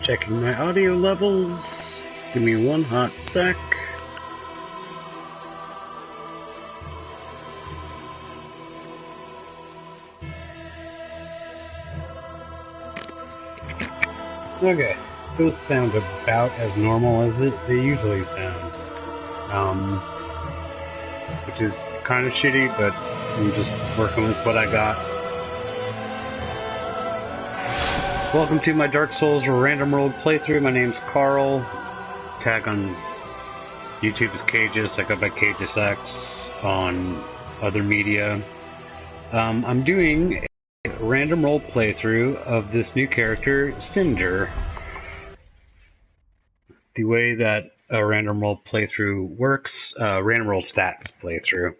Checking my audio levels. Give me one hot sec. Okay, those sound about as normal as they usually sound. Which is kind of shitty, but I'm just working with what I got. Welcome to my Dark Souls random world playthrough. My name's Carl. Tag on YouTube is Cages. I go by CagesX on other media. I'm doing a random role playthrough of this new character, Cinder. The way that a random role playthrough works, random role stats playthrough.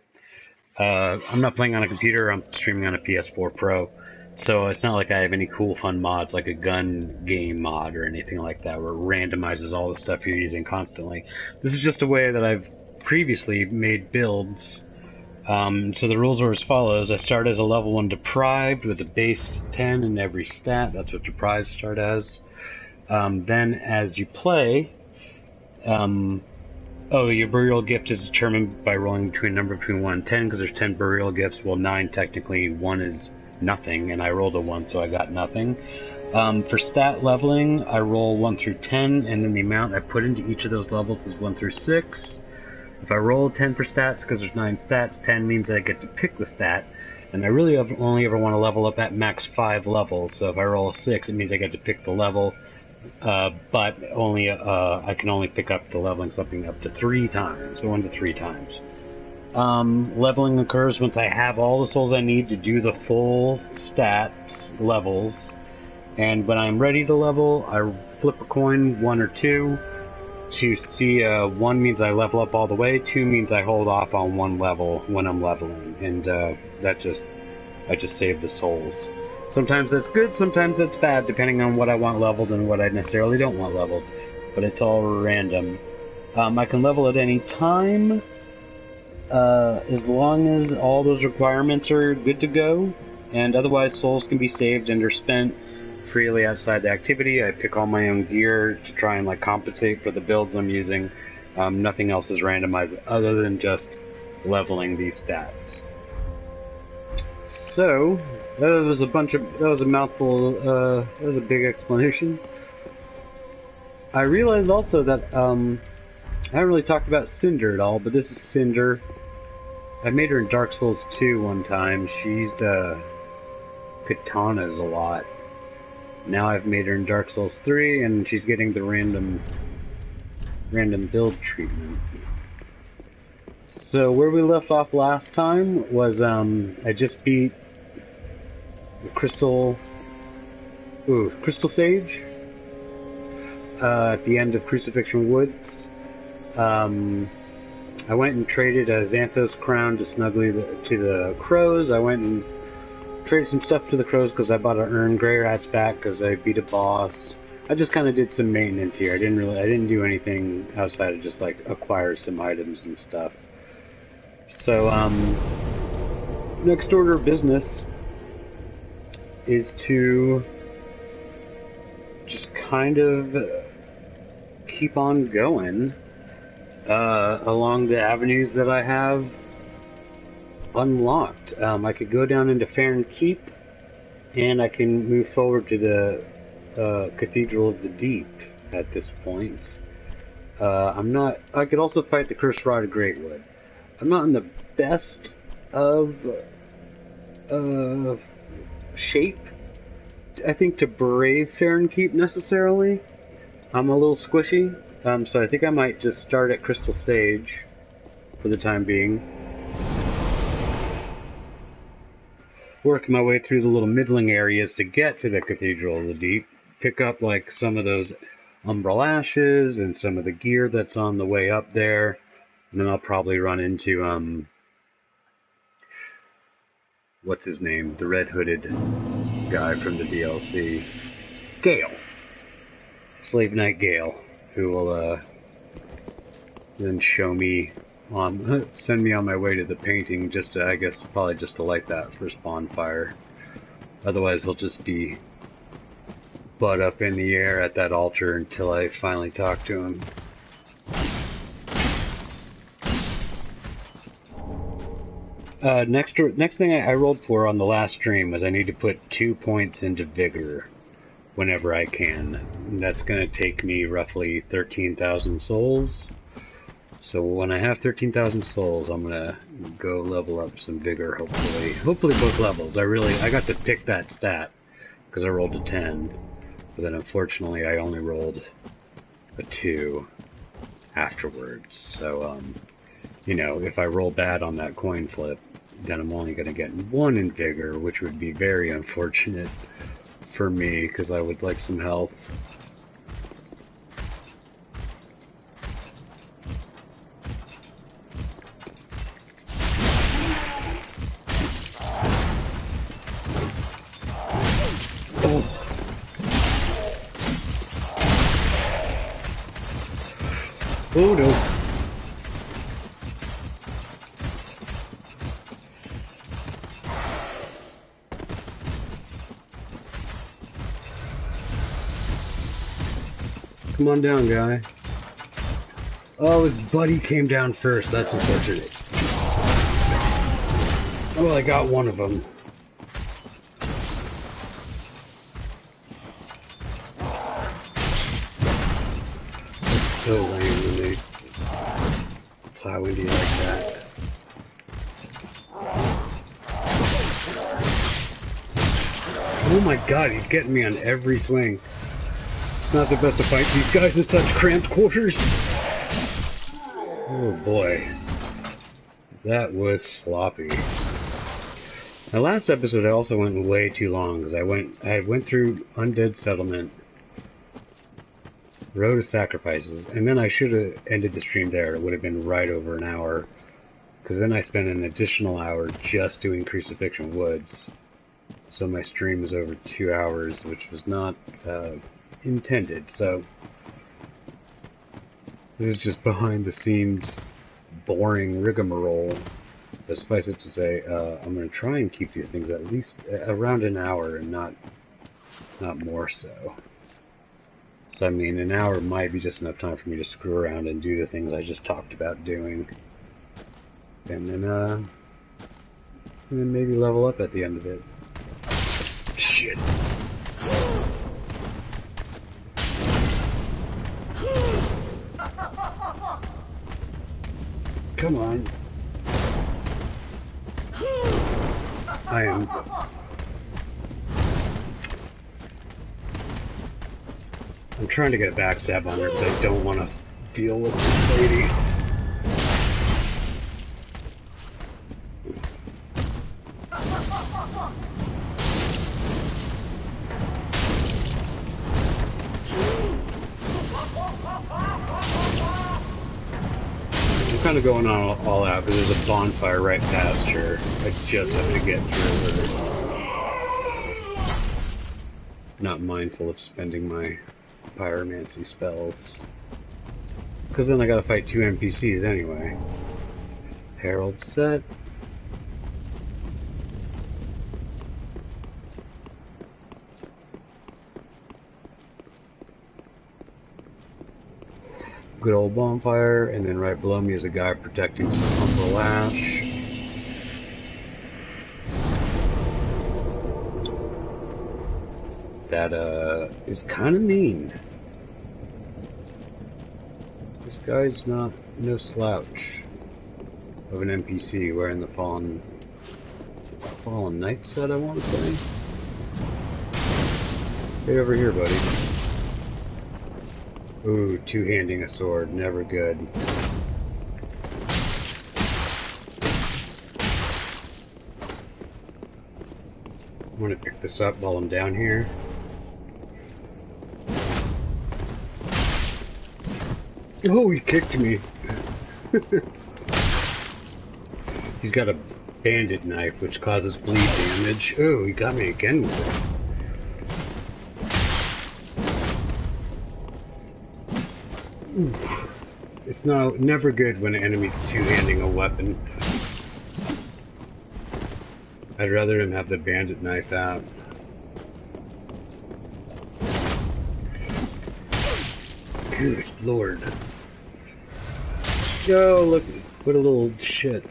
I'm not playing on a computer, I'm streaming on a PS4 Pro. So it's not like I have any cool fun mods like a gun game mod or anything like that where it randomizes all the stuff you're using constantly. This is just a way that I've previously made builds. So the rules are as follows. I start as a level 1 Deprived with a base 10 in every stat. That's what Deprived start as. Then as you play, your burial gift is determined by rolling between a number between 1 and 10 because there's 10 burial gifts. Well, 9 technically, 1 is nothing, and I rolled a 1, so I got nothing. For stat leveling, I roll 1 through 10, and then the amount I put into each of those levels is 1 through 6. If I roll 10 for stats, because there's 9 stats, 10 means that I get to pick the stat, and I really only ever want to level up at max 5 levels, so if I roll a 6, it means I get to pick the level, but only I can only pick up the leveling something up to 3 times, so 1 to 3 times. Leveling occurs once I have all the souls I need to do the full stats levels, and when I'm ready to level, I flip a coin, 1 or 2, to see 1 means I level up all the way, 2 means I hold off on 1 level when I'm leveling, and I just save the souls. Sometimes that's good, sometimes that's bad, depending on what I want leveled and what I necessarily don't want leveled, but it's all random. I can level at any time, as long as all those requirements are good to go, and otherwise souls can be saved and are spent freely outside the activity. I pick all my own gear to try and compensate for the builds I'm using. Nothing else is randomized other than just leveling these stats. So that was a mouthful. That was a big explanation. I realized also that I haven't really talked about Cinder at all, but this is Cinder. I made her in Dark Souls 2 one time. She used katanas a lot. Now I've made her in Dark Souls 3, and she's getting the random build treatment. So where we left off last time was I just beat Crystal Sage at the end of Crucifixion Woods. I went and traded a Xanthos crown to to the crows. I went and traded some stuff to the crows because I bought an urn Grey Rat's back because I beat a boss. I just kind of did some maintenance here. I didn't do anything outside of just acquire some items and stuff. So next order of business is to just kind of keep on going along the avenues that I have unlocked. I could go down into Firekeeper, and I can move forward to the Cathedral of the Deep at this point. I could also fight the Cursed Rod of Greatwood. I'm not in the best of shape, I think, to brave Firekeeper necessarily. I'm a little squishy. So I think I might just start at Crystal Sage for the time being. Work my way through the little middling areas to get to the Cathedral of the Deep. Pick up some of those Umbral Ashes and some of the gear that's on the way up there. And then I'll probably run into, what's his name? The red-hooded guy from the DLC. Gale. Slave Knight Gale. Who will then show me send me on my way to the painting, probably just to light that first bonfire. Otherwise he'll just be butt up in the air at that altar until I finally talk to him. Next thing I rolled for on the last stream was I need to put 2 points into Vigor whenever I can. That's going to take me roughly 13,000 souls. So when I have 13,000 souls, I'm going to go level up some Vigor, hopefully. Hopefully both levels. I got to pick that stat because I rolled a 10. But then unfortunately I only rolled a 2 afterwards. So, you know, if I roll bad on that coin flip, then I'm only going to get 1 in Vigor, which would be very unfortunate for me, because I would like some health. Oh. Oh no. Come on down, guy. Oh, his buddy came down first. That's unfortunate. Well, I got one of them. It's so lame when they plow into you like that. Oh my god, he's getting me on every swing. Not the best to fight these guys in such cramped quarters. Oh boy. That was sloppy. My last episode I also went way too long because I went through Undead Settlement, Road of Sacrifices, and then I should have ended the stream there. It would have been right over an hour. Because then I spent an additional hour just doing Crucifixion Woods. So my stream was over 2 hours, which was not intended, so this is just behind the scenes boring rigmarole. But suffice it to say, I'm going to try and keep these things at least around an hour and not more so. So I mean, an hour might be just enough time for me to screw around and do the things I just talked about doing. And then maybe level up at the end of it. Shit. Come on. I'm trying to get a backstab on her because I don't want to deal with this lady. Kind of going on all out because there's a bonfire right past her. I just have to get through her. Not mindful of spending my pyromancy spells. Because then I gotta fight 2 NPCs anyway. Herald set. Good old bonfire, and then right below me is a guy protecting some Umbral Ash. That is kind of mean. This guy's no slouch of an NPC wearing the Fallen Knight set, I want to say. Get over here, buddy. Ooh, two-handing a sword, never good. I'm gonna pick this up while I'm down here. Oh, he kicked me. He's got a bandit knife, which causes bleed damage. Oh, he got me again with it. It's never good when an enemy's two-handing a weapon. I'd rather him have the bandit knife out. Good lord. Yo, look, what a little shit.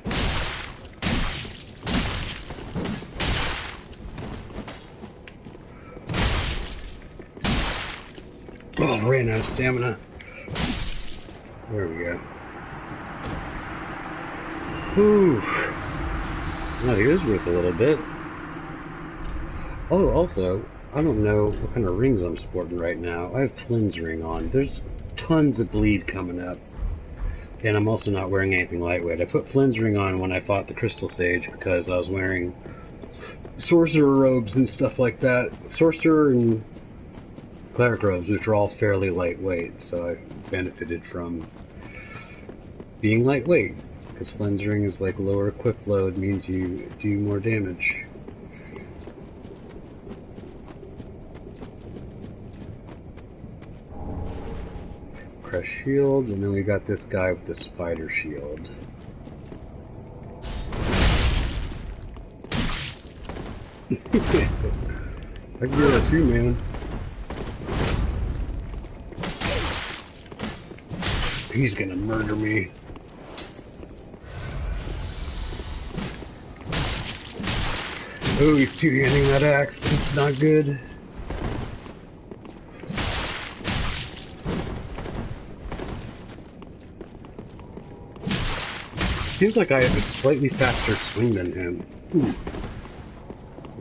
Oh, ran out of stamina. There we go. Whew. Now he is worth a little bit. Oh, also, I don't know what kind of rings I'm sporting right now. I have Flynn's ring on. There's tons of bleed coming up. And I'm also not wearing anything lightweight. I put Flynn's ring on when I fought the Crystal Sage because I was wearing sorcerer robes and stuff like that. Sorcerer and cleric robes, which are all fairly lightweight, so I benefited from being lightweight. Because Flynn's ring is like lower equip load, means you do more damage. Crest shield, and then we got this guy with the spider shield. I can do that too, man. He's gonna murder me. Oh, he's two-handing that axe. It's not good. Seems like I have a slightly faster swing than him. Ooh.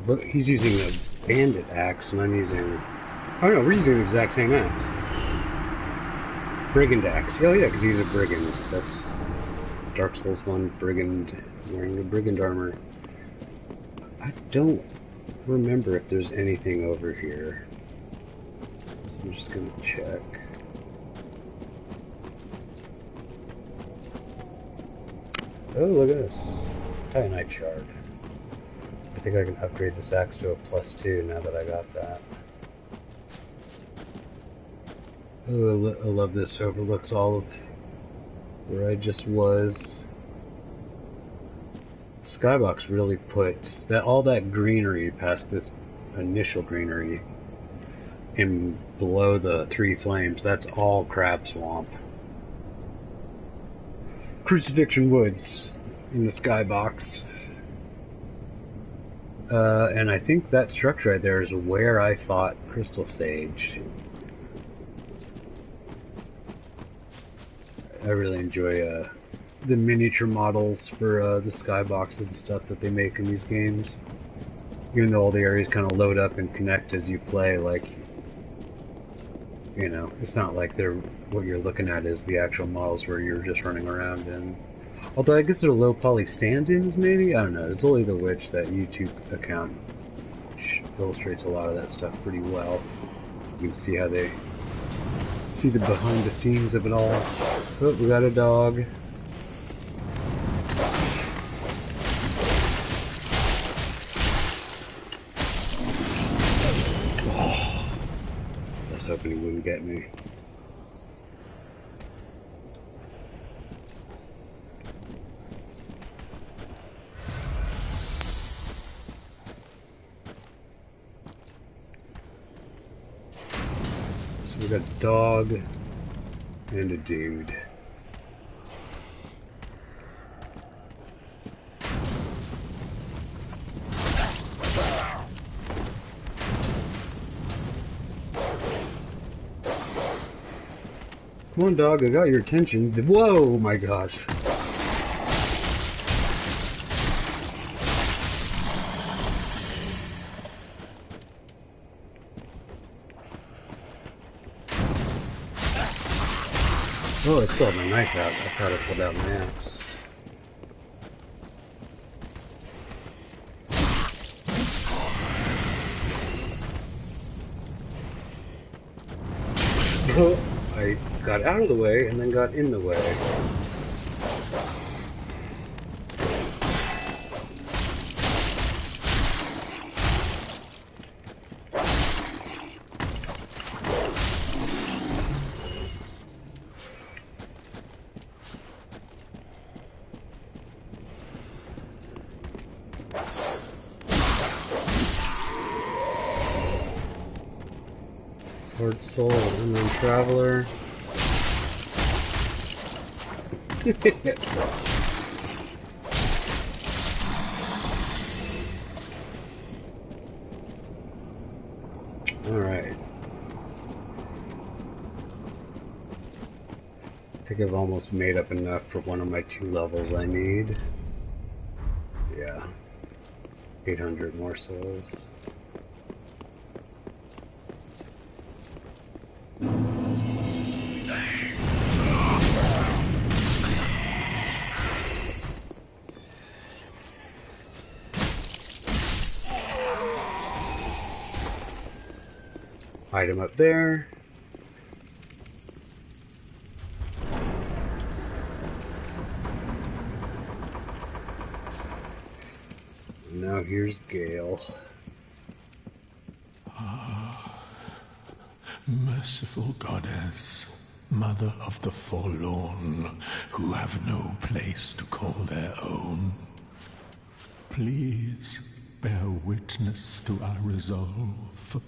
But he's using a bandit axe, and I'm using... Oh no, we're using the exact same axe. Brigand axe. Oh yeah, because he's a brigand. That's Dark Souls 1 brigand, wearing the brigand armor. I don't remember if there's anything over here. I'm just gonna check. Oh, look at this. Titanite shard. I think I can upgrade this axe to a +2 now that I got that. Oh, I love this. Overlooks all of where I just was. Skybox really puts that all that greenery past this initial greenery in below the three flames. That's all crab swamp. Crucifixion Woods in the skybox. And I think that structure right there is where I fought Crystal Sage. I really enjoy the miniature models for the skyboxes and stuff that they make in these games. Even though all the areas kind of load up and connect as you play, like, you know, it's not like they're what you're looking at is the actual models where you're just running around in. Although I guess they're low poly stand-ins, maybe? I don't know. It's only the Witch, that YouTube account, which illustrates a lot of that stuff pretty well. You can see how they see the behind the scenes of it all. Oh, we got a dog. Oh, I was hoping he wouldn't get me. We got a dog and a dude. Come on, dog, I got your attention. Whoa, my gosh. Oh, I still have my knife out. I thought I pulled out my axe. Oh, I got out of the way and then got in the way. Lord Soul, Unknown Traveler. Alright. I think I've almost made up enough for one of my 2 levels I need. Yeah. 800 more souls. Item up there. Now here's Gale. Merciful goddess, mother of the forlorn, who have no place to call their own, please bear witness to our resolve.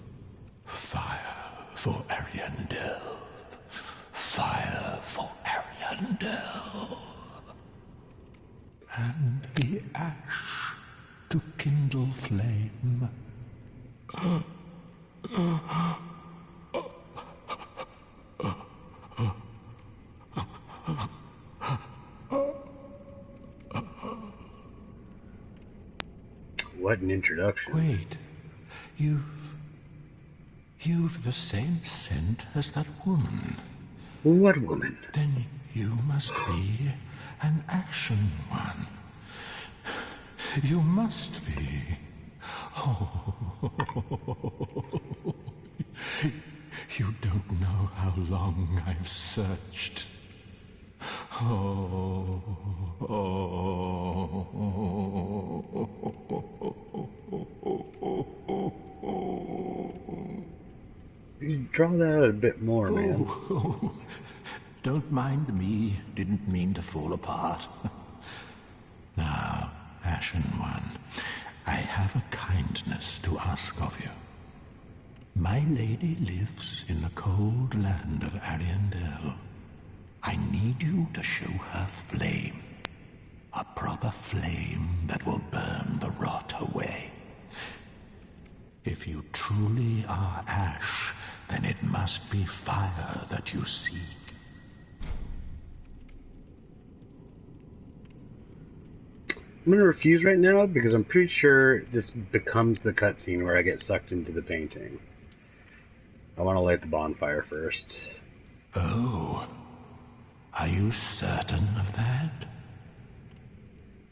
Fire for Ariandel. Fire for Ariandel. And the ash to kindle flame. What an introduction. Wait, you've the same scent as that woman. What woman? Then you must be an ashen one. You must be. Oh, you don't know how long I've searched. Oh, You draw that out a bit more, man. Oh, don't mind me. Didn't mean to fall apart. Now, Ashen One, I have a kindness to ask of you. My lady lives in the cold land of Ariandel. I need you to show her flame. A proper flame that will burn the rot away. If you truly are ash, then it must be fire that you seek. I'm gonna refuse right now because I'm pretty sure this becomes the cutscene where I get sucked into the painting. I want to light the bonfire first. Oh, are you certain of that?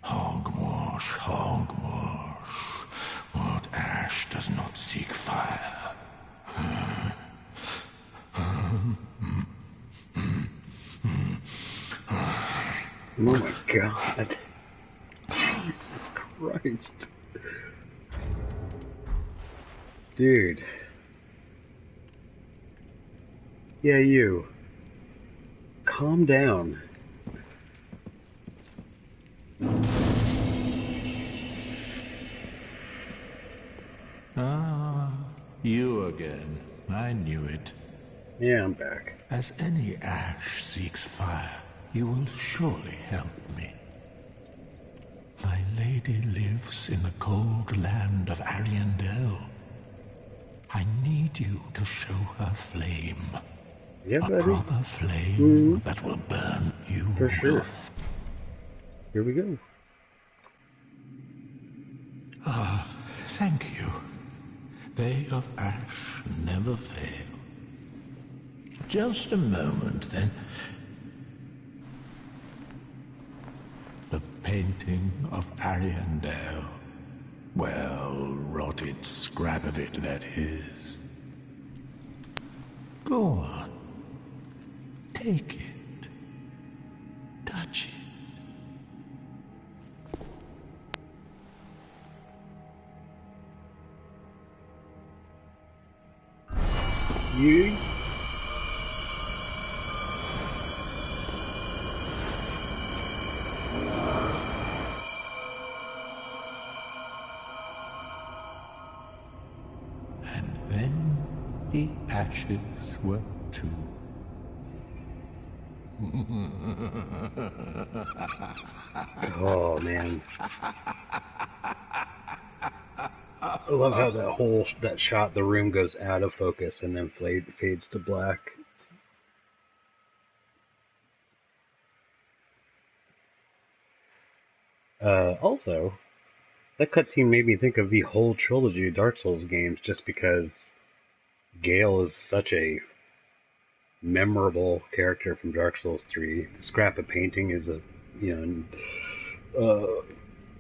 Hogwash, hogwash. What ash does not seek fire? Oh my god. Jesus Christ. Dude. Yeah, you. Calm down. Ah, you again. I knew it. Yeah, I'm back. As any ash seeks fire, you will surely help me. My lady lives in the cold land of Ariandel. I need you to show her flame. Yeah, a buddy. proper flame that will burn you For sure. with. Here we go. Ah, thank you. They of ash never fail. Just a moment, then. The painting of Ariandel. Well, rotted scrap of it, that is. Go on. Take it. Touch it. You? And then the ashes were too. Oh, man. I love how that shot, the room goes out of focus and then fades to black. Also, that cutscene made me think of the whole trilogy of Dark Souls games just because Gale is such a memorable character from Dark Souls 3. The scrap of painting is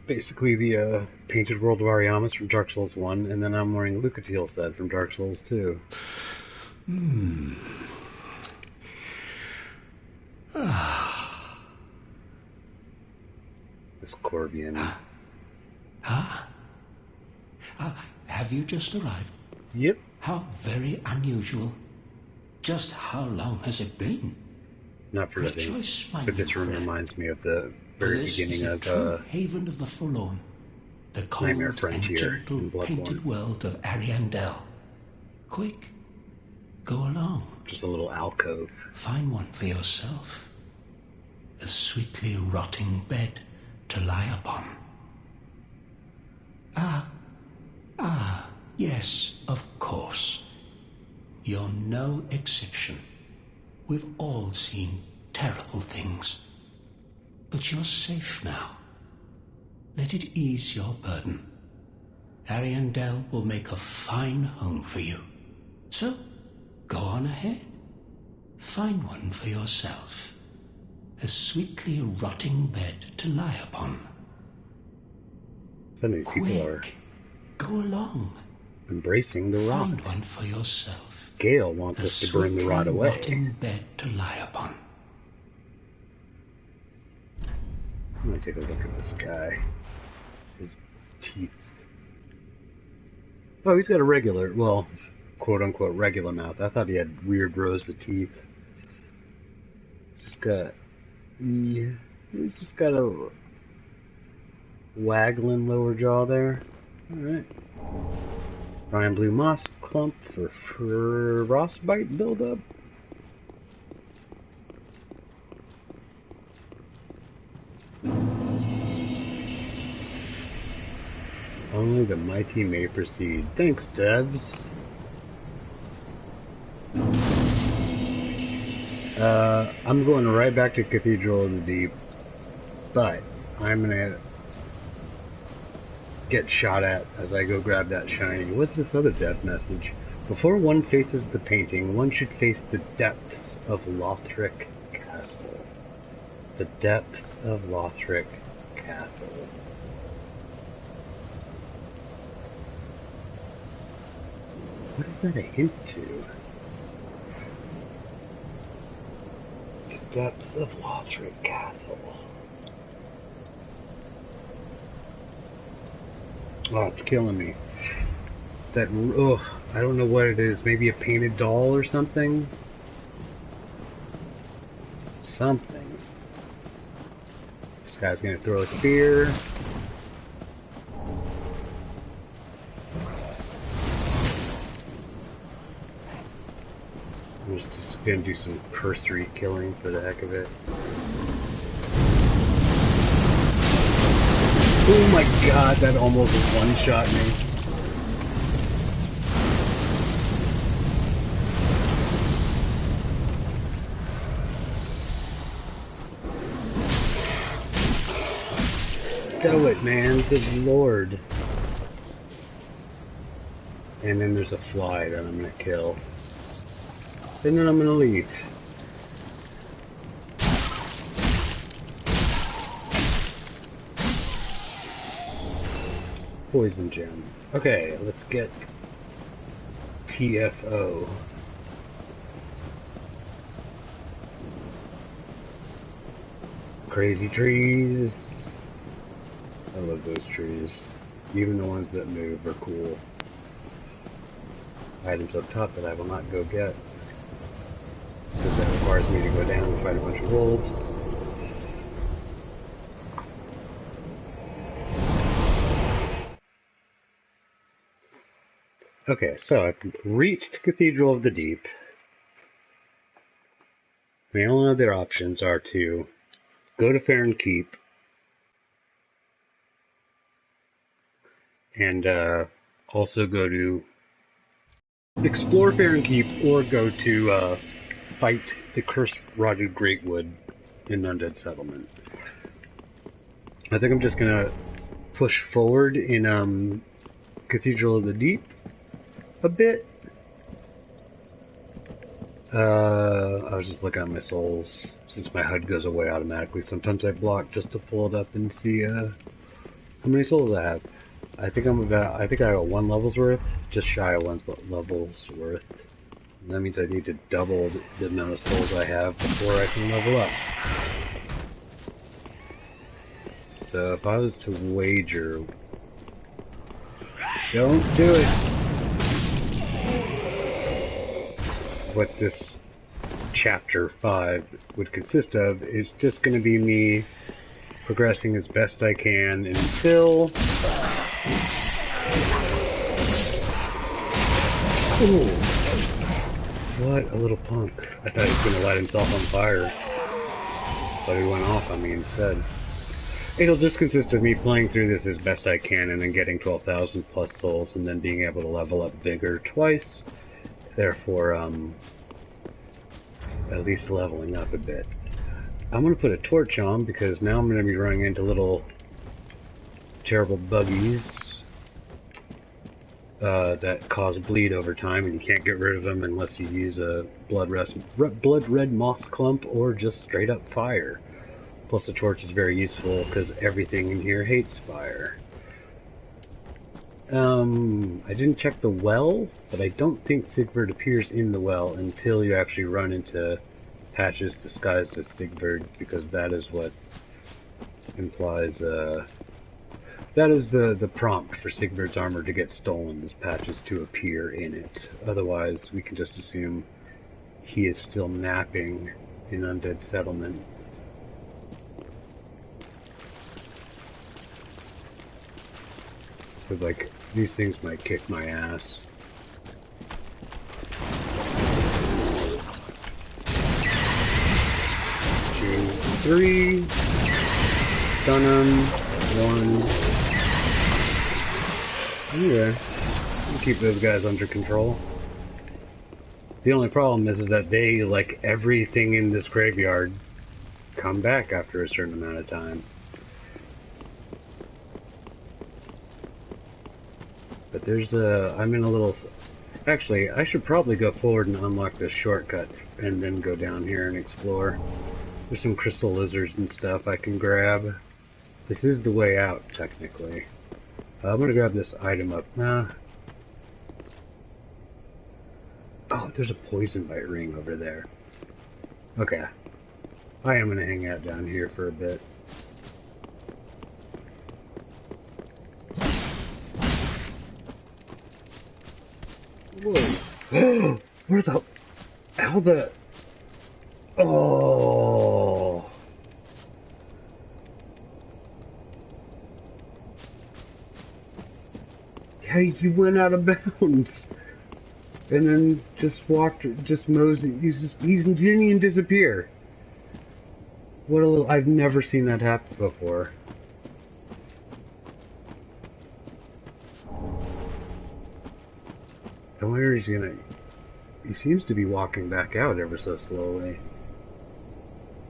basically the painted world of Ariamis from Dark Souls 1, and then I'm wearing a Lucatiel set from Dark Souls 2. This Corvian. Have you just arrived? Yep. How very unusual. Just how long has it been? Not for nothing, but this room reminds me of the very beginning of haven of the forlorn, the cold Nightmare and Frontier gentle in Bloodborne. painted world of Ariandel. Quick, go along. Just a little alcove. Find one for yourself. A sweetly rotting bed to lie upon. Yes, of course. You're no exception. We've all seen terrible things. But you're safe now. Let it ease your burden. Ariandel will make a fine home for you. So, go on ahead. Find one for yourself. A sweetly rotting bed to lie upon. So many people are go along. Embracing the rot. Find one for yourself. Gale wants us to burn the rot away. Rotting bed to lie upon. I'm gonna take a look at this guy. His teeth. Oh, he's got a regular, well, quote-unquote regular mouth. I thought he had weird rows of teeth. He's just got a waggling lower jaw there. Alright. Brian Blue Moss clump for frostbite buildup. Only the mighty may proceed. Thanks, devs. I'm going right back to Cathedral of the Deep, but I'm gonna get shot at as I go grab that shiny. What's this other death message? Before one faces the painting, one should face the depths of Lothric Castle. The depths of Lothric Castle. What is that a hint to? The depths of Lothric Castle. Oh, it's killing me. That, I don't know what it is. Maybe a painted doll or something? Something. This guy's gonna throw a spear. I'm just gonna do some cursory killing for the heck of it. Oh my god, that almost one-shot me. Do it, man. Good lord. And then there's a fly that I'm gonna kill. And then I'm gonna leave. Poison gem. Okay, let's get TFO. Crazy trees. I love those trees. Even the ones that move are cool. Items up top that I will not go get, because that requires me to go down and fight a bunch of wolves. Okay, so I've reached Cathedral of the Deep. My only other options are to go to Fair and Keep and also go to explore Fair and Keep or go to fight the cursed rotted Greatwood in Undead Settlement. I think I'm just gonna push forward in Cathedral of the Deep a bit. I was just looking at my souls since my HUD goes away automatically. Sometimes I block just to pull it up and see how many souls I have. I think I got 1 level's worth, just shy of 1 level's worth. And that means I need to double the amount of souls I have before I can level up. So if I was to wager, don't do it. What this chapter 5 would consist of is just going to be me progressing as best I can until... Ooh. What a little punk. I thought he was going to light himself on fire, but he went off on me instead. It'll just consist of me playing through this as best I can and then getting 12,000 plus souls and then being able to level up Vigor twice. Therefore, at least leveling up a bit. I'm going to put a torch on because now I'm going to be running into little terrible buggies that cause bleed over time, and you can't get rid of them unless you use a blood red moss clump or just straight up fire. Plus the torch is very useful because everything in here hates fire. I didn't check the well, but I don't think Sigvard appears in the well until you actually run into Patches disguised as Sigvard, because that is what implies, that is the prompt for Sigvard's armor to get stolen, is Patches to appear in it. Otherwise, we can just assume he is still napping in Undead Settlement. So, like, these things might kick my ass. Two, three. Stun him. 1. Anyway, we'll keep those guys under control. The only problem is that they, like everything in this graveyard, come back after a certain amount of time. But there's I'm in a little... Actually, I should probably go forward and unlock this shortcut and then go down here and explore. There's some crystal lizards and stuff I can grab. This is the way out, technically. I'm gonna grab this item up. Oh, there's a poison bite ring over there. Okay. I am gonna hang out down here for a bit. Whoa. Where the... How the... Oh... Yeah, you went out of bounds. And then just walked, just moseyed, he didn't even disappear. What a little... I've never seen that happen before. I wonder if he's gonna... He seems to be walking back out ever so slowly.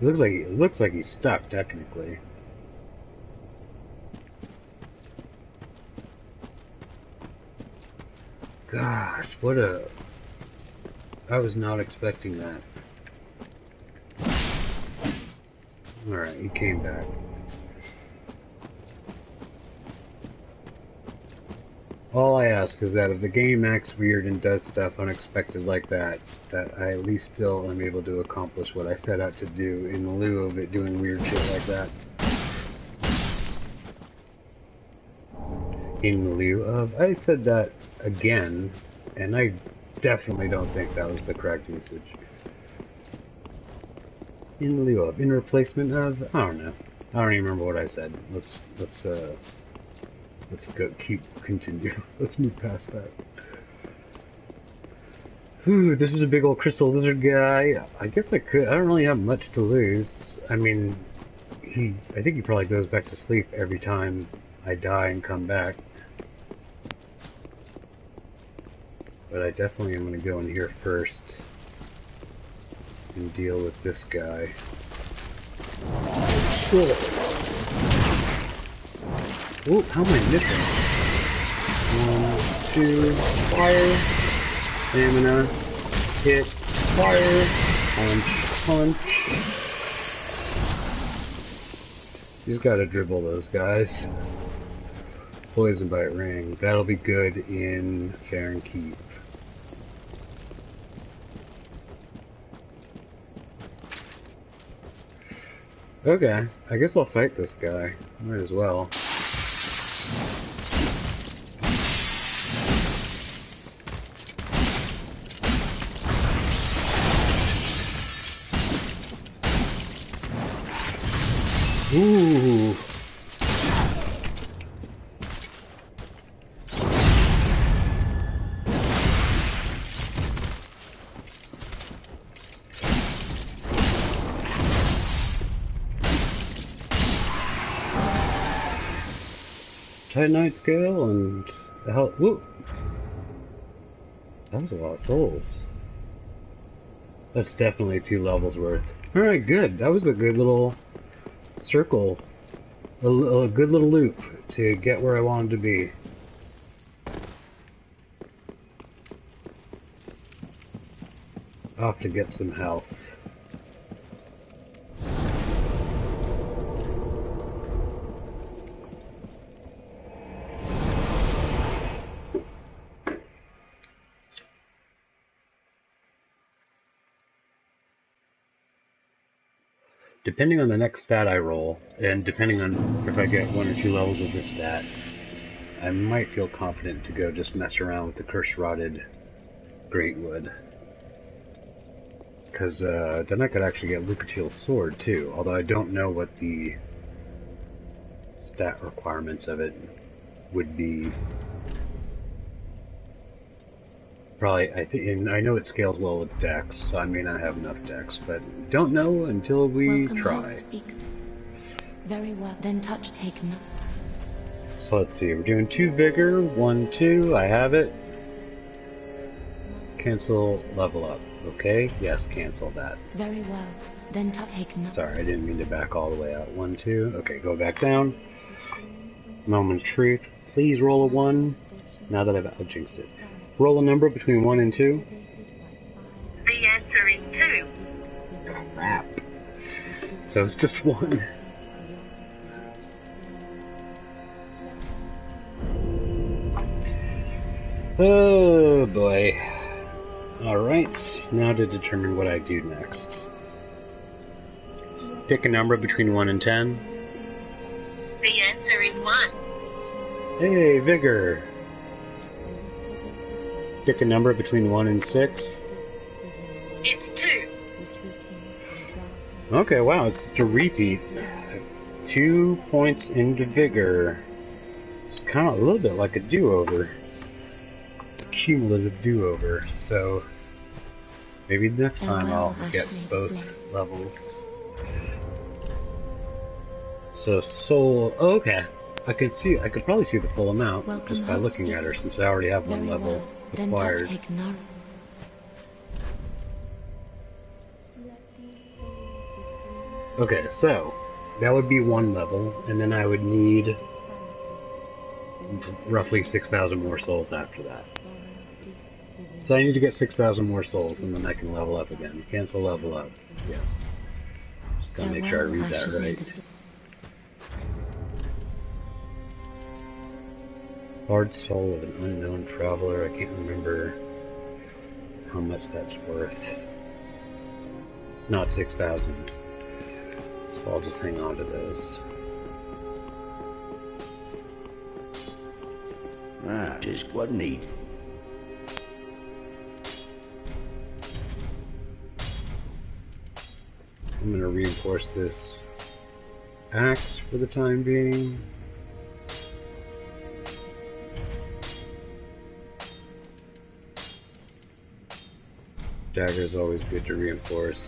It looks like he's stuck, technically. Gosh, what a... I was not expecting that. Alright, he came back. All I ask is that if the game acts weird and does stuff unexpected like that, that I at least still am able to accomplish what I set out to do in lieu of it doing weird shit like that. In lieu of... I said that again, and I definitely don't think that was the correct usage. In lieu of... In replacement of... I don't know. I don't even remember what I said. Let's go, continue. Let's move past that. Ooh, this is a big old crystal lizard guy. I guess I could. I don't really have much to lose. I mean, I think he probably goes back to sleep every time I die and come back. But I definitely am going to go in here first and deal with this guy. Oh, how am I missing? 1, 2, fire, stamina, hit, fire, punch, punch. You just gotta dribble those guys. Poison bite ring. That'll be good in Firekeeper. Okay, I guess I'll fight this guy. Might as well. Ooh. Titanite scale and the hell. Whoop! That was a lot of souls. That's definitely 2 levels worth. Alright, good. That was a good little circle. A good little loop to get where I wanted to be. Off to get some health. Depending on the next stat I roll, and depending on if I get 1 or 2 levels of this stat, I might feel confident to go just mess around with the curse-rotted Greatwood. Because then I could actually get Lucatiel's sword too, although I don't know what the stat requirements of it would be. Probably, I know it scales well with Dex, so I may not have enough Dex, but don't know until we try. Speak. Very well, then touch take note. So let's see, we're doing 2 Vigor, 1, 2, I have it. Cancel level up, okay? Yes, cancel that. Very well, then take note. Sorry, I didn't mean to back all the way out. 1, 2, okay, go back down. Moment of truth, please roll a 1, now that I've jinxed it. Roll a number between 1 and 2. The answer is 2. Crap. So it's just 1. Oh boy. Alright, now to determine what I do next. Pick a number between 1 and 10. The answer is 1. Hey, Vigor. Pick a number between 1 and 6. It's 2. Okay, wow, it's just a repeat. 2 points into Vigor. It's kind of a little bit like a do-over. Cumulative do-over, so maybe next time I'll get both levels. So soul, okay. I could probably see the full amount just by looking at her, since I already have 1 level acquired. Okay, so that would be 1 level, and then I would need roughly 6,000 more souls after that. So I need to get 6,000 more souls, and then I can level up again. Cancel level up. Yes. Just gotta make sure I read that right. Hard soul of an unknown traveler. I can't remember how much that's worth. It's not 6,000. So I'll just hang on to those. Ah, just what neat. I'm going to reinforce this axe for the time being. Dagger is always good to reinforce.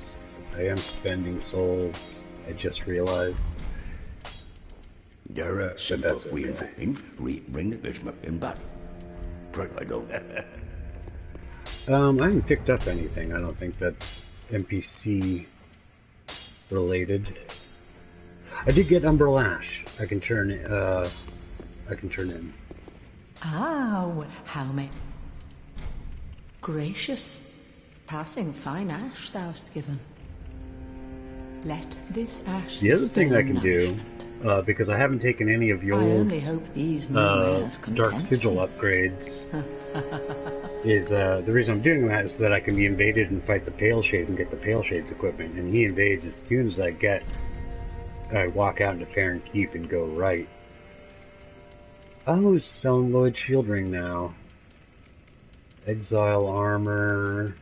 I am spending souls, I just realized. There are some that's bring the business in back. Try I don't. I haven't picked up anything. I don't think that's NPC related. I did get Umberlash. I can turn in. Ah, how may... Gracious, passing fine ash thou'st given. Let this ash... The other thing I can do, because I haven't taken any of yours, I only hope these new wares Dark Sigil upgrades, is the reason I'm doing that is so that I can be invaded and fight the Pale Shade and get the Pale Shade's equipment. And he invades as soon as I walk out into Farron Keep and go right. Oh, selling Lloyd Shield Ring now. Exile Armor.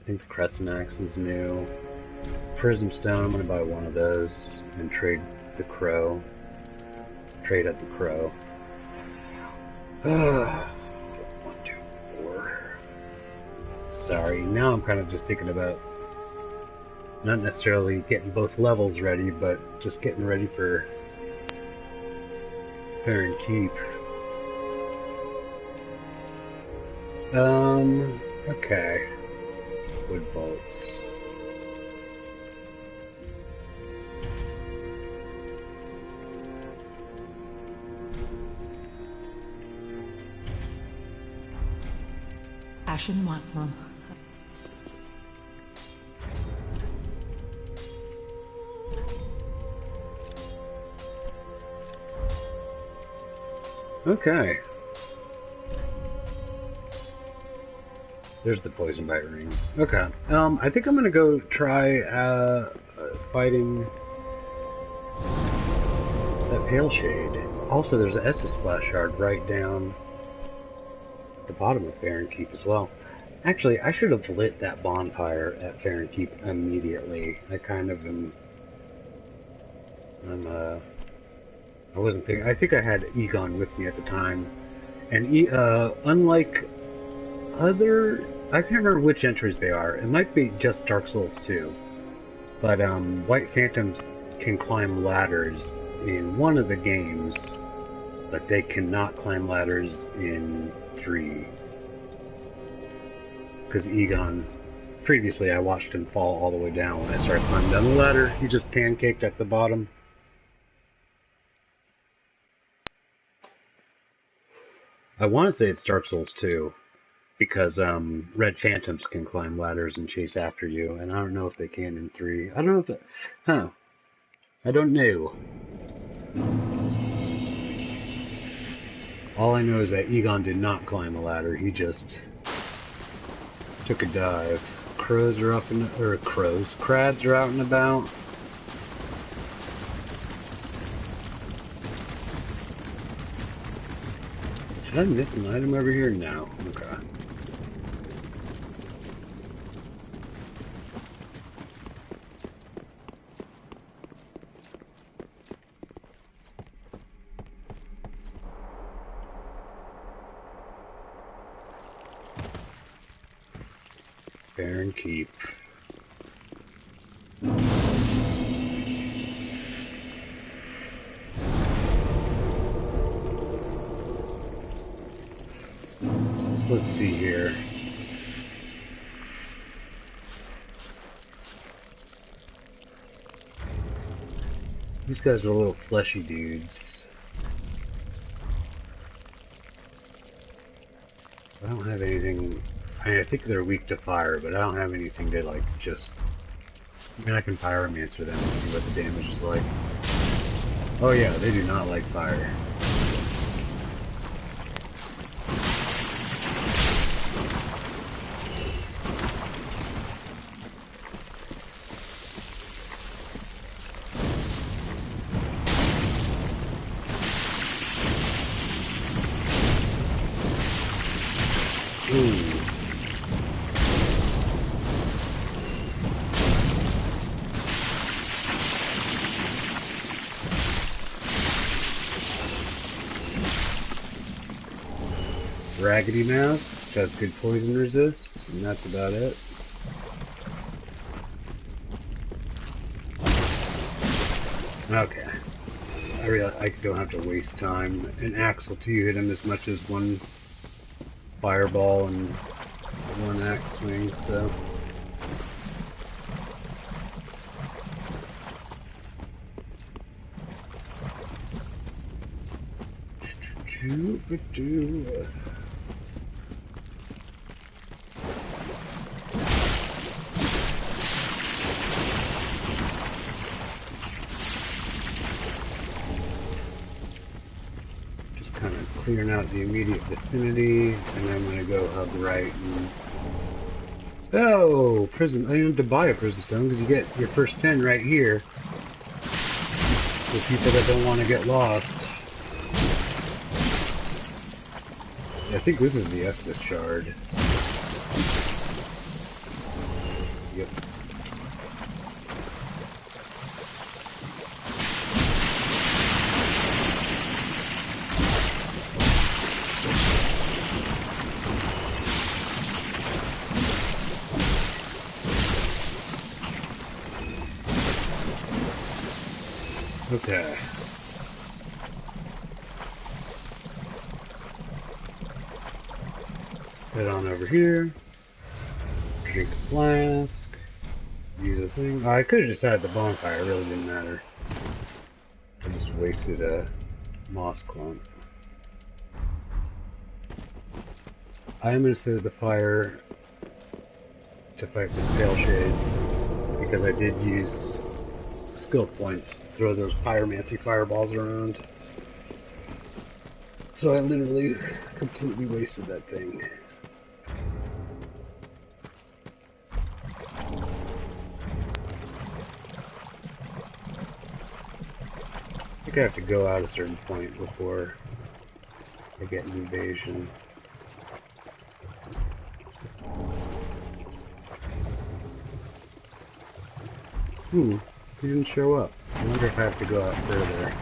I think the Crescent Axe is new. Prism Stone, I'm going to buy one of those and trade the Crow. Trade at the Crow. 1, 2, 4. Sorry, now I'm kind of just thinking about not necessarily getting both levels ready, but just getting ready for Farron Keep. Okay. Wood bolts. Ashen one. Okay. There's the poison bite ring. Okay. I think I'm gonna go try fighting that Pale Shade. Also, there's an Estus Splash Shard right down the bottom of Farron Keep as well. Actually, I should have lit that bonfire at Farron Keep immediately. I kind of am. I wasn't thinking. I think I had Egon with me at the time, and unlike other, I can't remember which entries they are. It might be just Dark Souls 2, but White Phantoms can climb ladders in one of the games, but they cannot climb ladders in 3. Because Egon, previously I watched him fall all the way down. When I started climbing down the ladder, he just pancaked at the bottom. I want to say it's Dark Souls 2, because Red Phantoms can climb ladders and chase after you, and I don't know if they can in 3. I don't know if that... Huh. I don't know. All I know is that Egon did not climb a ladder, he just took a dive. Crows are up in the... or crows. Crads are out and about. Did I miss an item over here? No. Okay. Farron Keep. Let's see here. These guys are little fleshy dudes. I don't have anything. I think they're weak to fire, but I don't have anything to like just. I mean, I can pyromancer them and see what the damage is like. Oh yeah, they do not like fire. Raggedy Mouse, which has good poison resist. And that's about it. Okay. I realize I don't have to waste time. An Axle 2 hit him as much as one fireball and one axe swing, so. Just kind of clearing out the immediate vicinity, and I'm going to go hug right and... Oh! Prison. I didn't have to buy a prison stone because you get your first 10 right here. For people that don't want to get lost. I think this is the Estus shard. Yep. Okay. Head on over here. Drink a flask. Use a thing. Oh, I could have just had the bonfire. It really didn't matter. I just wasted a moss clump. I am going to set the fire to fight this pale shade because I did use skill points to throw those pyromancy fireballs around. So I literally completely wasted that thing. I think I have to go out a certain point before I get an invasion. He didn't show up. I wonder if I have to go out further.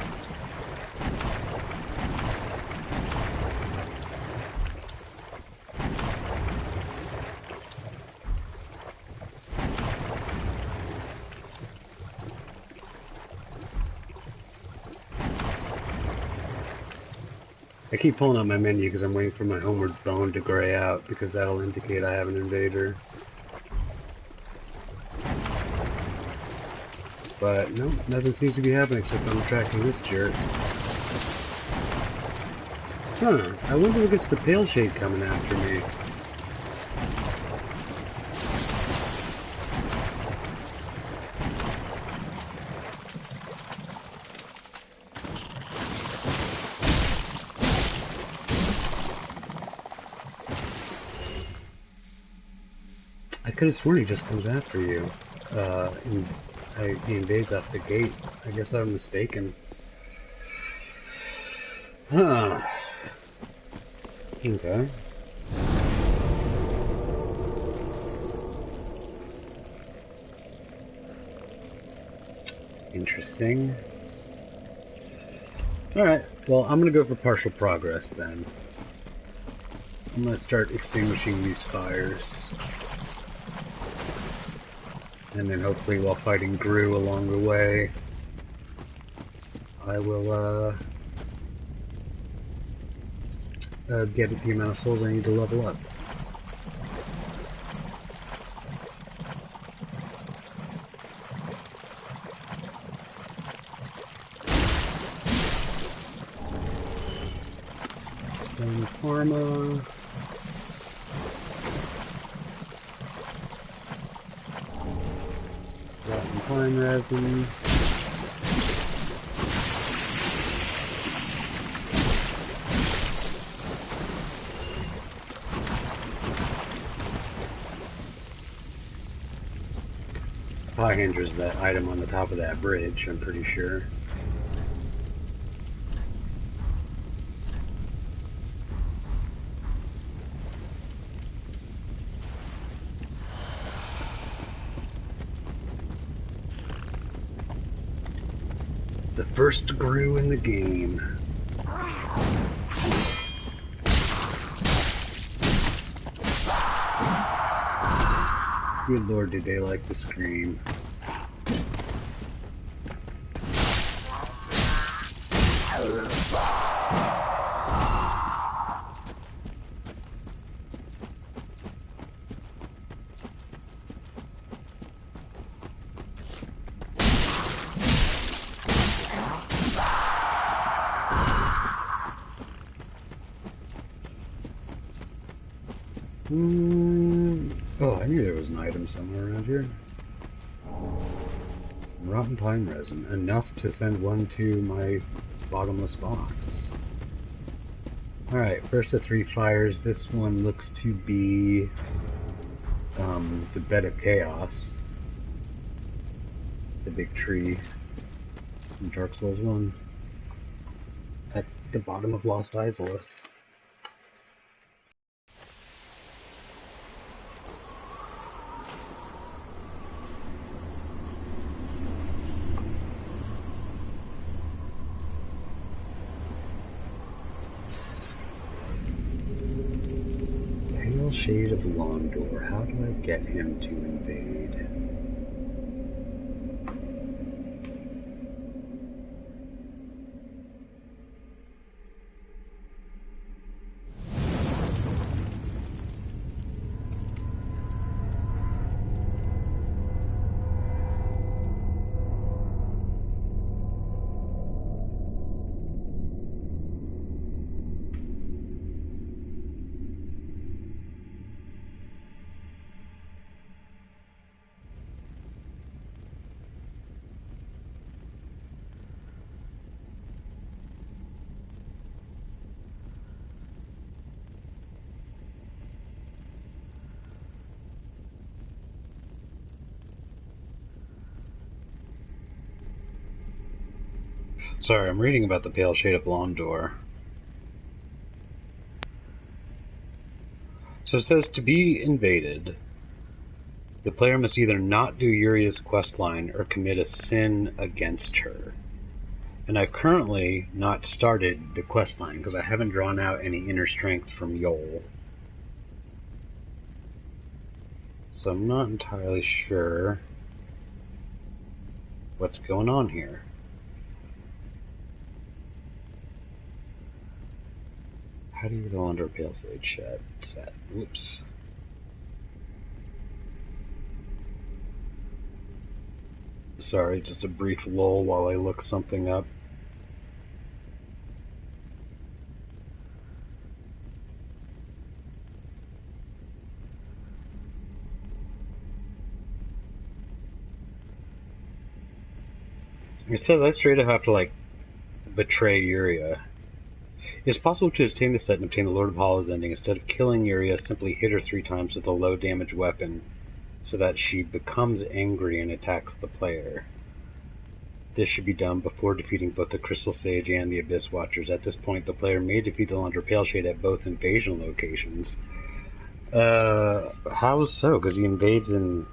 I keep pulling out my menu because I'm waiting for my homeward phone to gray out because that'll indicate I have an invader. But no, nothing seems to be happening except I'm tracking this jerk. Huh, I wonder if it's the pale shade coming after me. I could have sworn he just comes after you. He invades off the gate. I guess I'm mistaken. Huh. Okay. Interesting. Alright, well, I'm gonna go for partial progress then. I'm gonna start extinguishing these fires. And then hopefully while fighting Gru along the way, I will get the amount of souls I need to level up. Stone Pharma. Rotten pine resin. Spy Hinder's that item on the top of that bridge, I'm pretty sure. The first Gru in the game. Good lord, do they like to scream. Oh, I knew there was an item somewhere around here. Some rotten pine resin. Enough to send one to my bottomless box. Alright, first of 3 fires. This one looks to be the Bed of Chaos. The big tree from Dark Souls 1. At the bottom of Lost Isolith. Shade of Londor. How do I get him to invade? Sorry, I'm reading about the Pale Shade of Londor. So it says, to be invaded, the player must either not do Yuria's questline or commit a sin against her. And I've currently not started the questline because I haven't drawn out any inner strength from Yol. So I'm not entirely sure what's going on here. How do you go under a Pale Sage set? Whoops. Sorry, just a brief lull while I look something up. It says I straight up have to, like, betray Yuria. It is possible to obtain the set and obtain the Lord of Hollows ending. Instead of killing Yuria, simply hit her 3 times with a low damage weapon so that she becomes angry and attacks the player. This should be done before defeating both the Crystal Sage and the Abyss Watchers. At this point, the player may defeat the Londor Pale Shade at both invasion locations. How so? Because he invades in...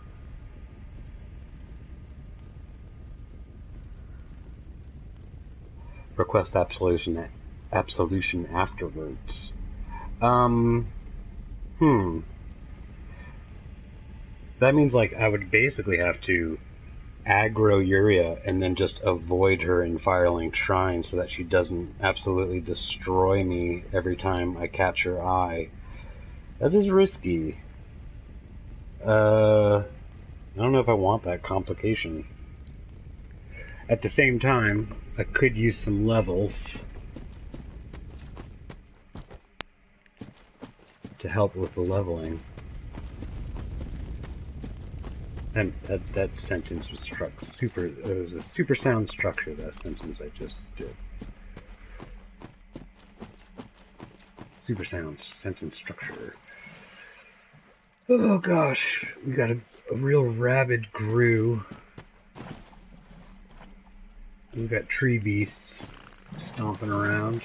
Request absolution afterwards. That means, like, I would basically have to aggro Yuria and then just avoid her in Firelink Shrine so that she doesn't absolutely destroy me every time I catch her eye. That is risky. I don't know if I want that complication. At the same time, I could use some levels to help with the leveling. And that sentence was it was a super sound structure, that sentence I just did. Super sound sentence structure. Oh gosh, we got a real rabid Gru. We've got tree beasts stomping around.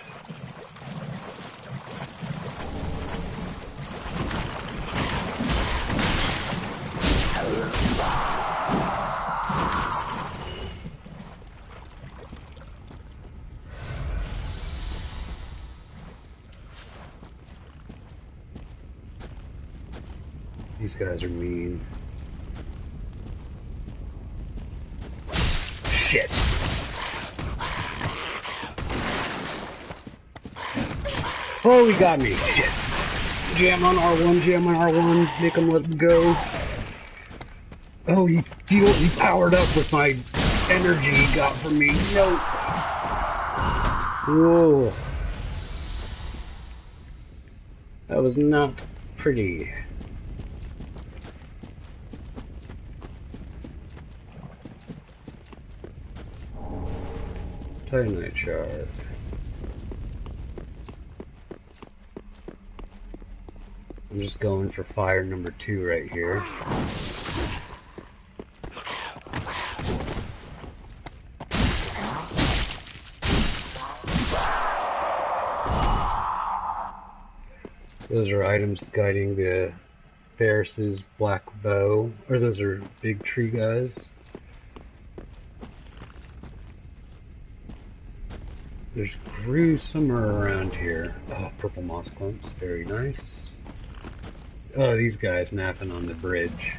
These guys are mean. shit. Oh, he got me. Shit. Jam on R1, jam on R1. Make him let go. Oh, he powered up with my energy he got from me. No. Whoa. That was not pretty. Titanite shard. I'm just going for fire number 2 right here. Those are items guiding the Ferris's black bow, or those are big tree guys. There's grooves somewhere around here. Oh, purple moss clumps, very nice. Oh, these guys napping on the bridge.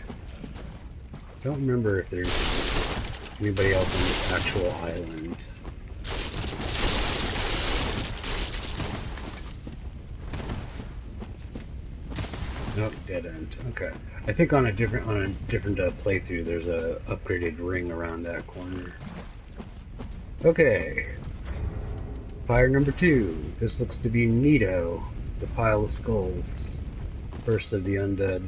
Don't remember if there's anybody else on this actual island. Nope, dead end. Okay. I think on a different playthrough, there's a upgraded ring around that corner. Okay. Fire number 2. This looks to be Nito, the pile of skulls. First of the undead.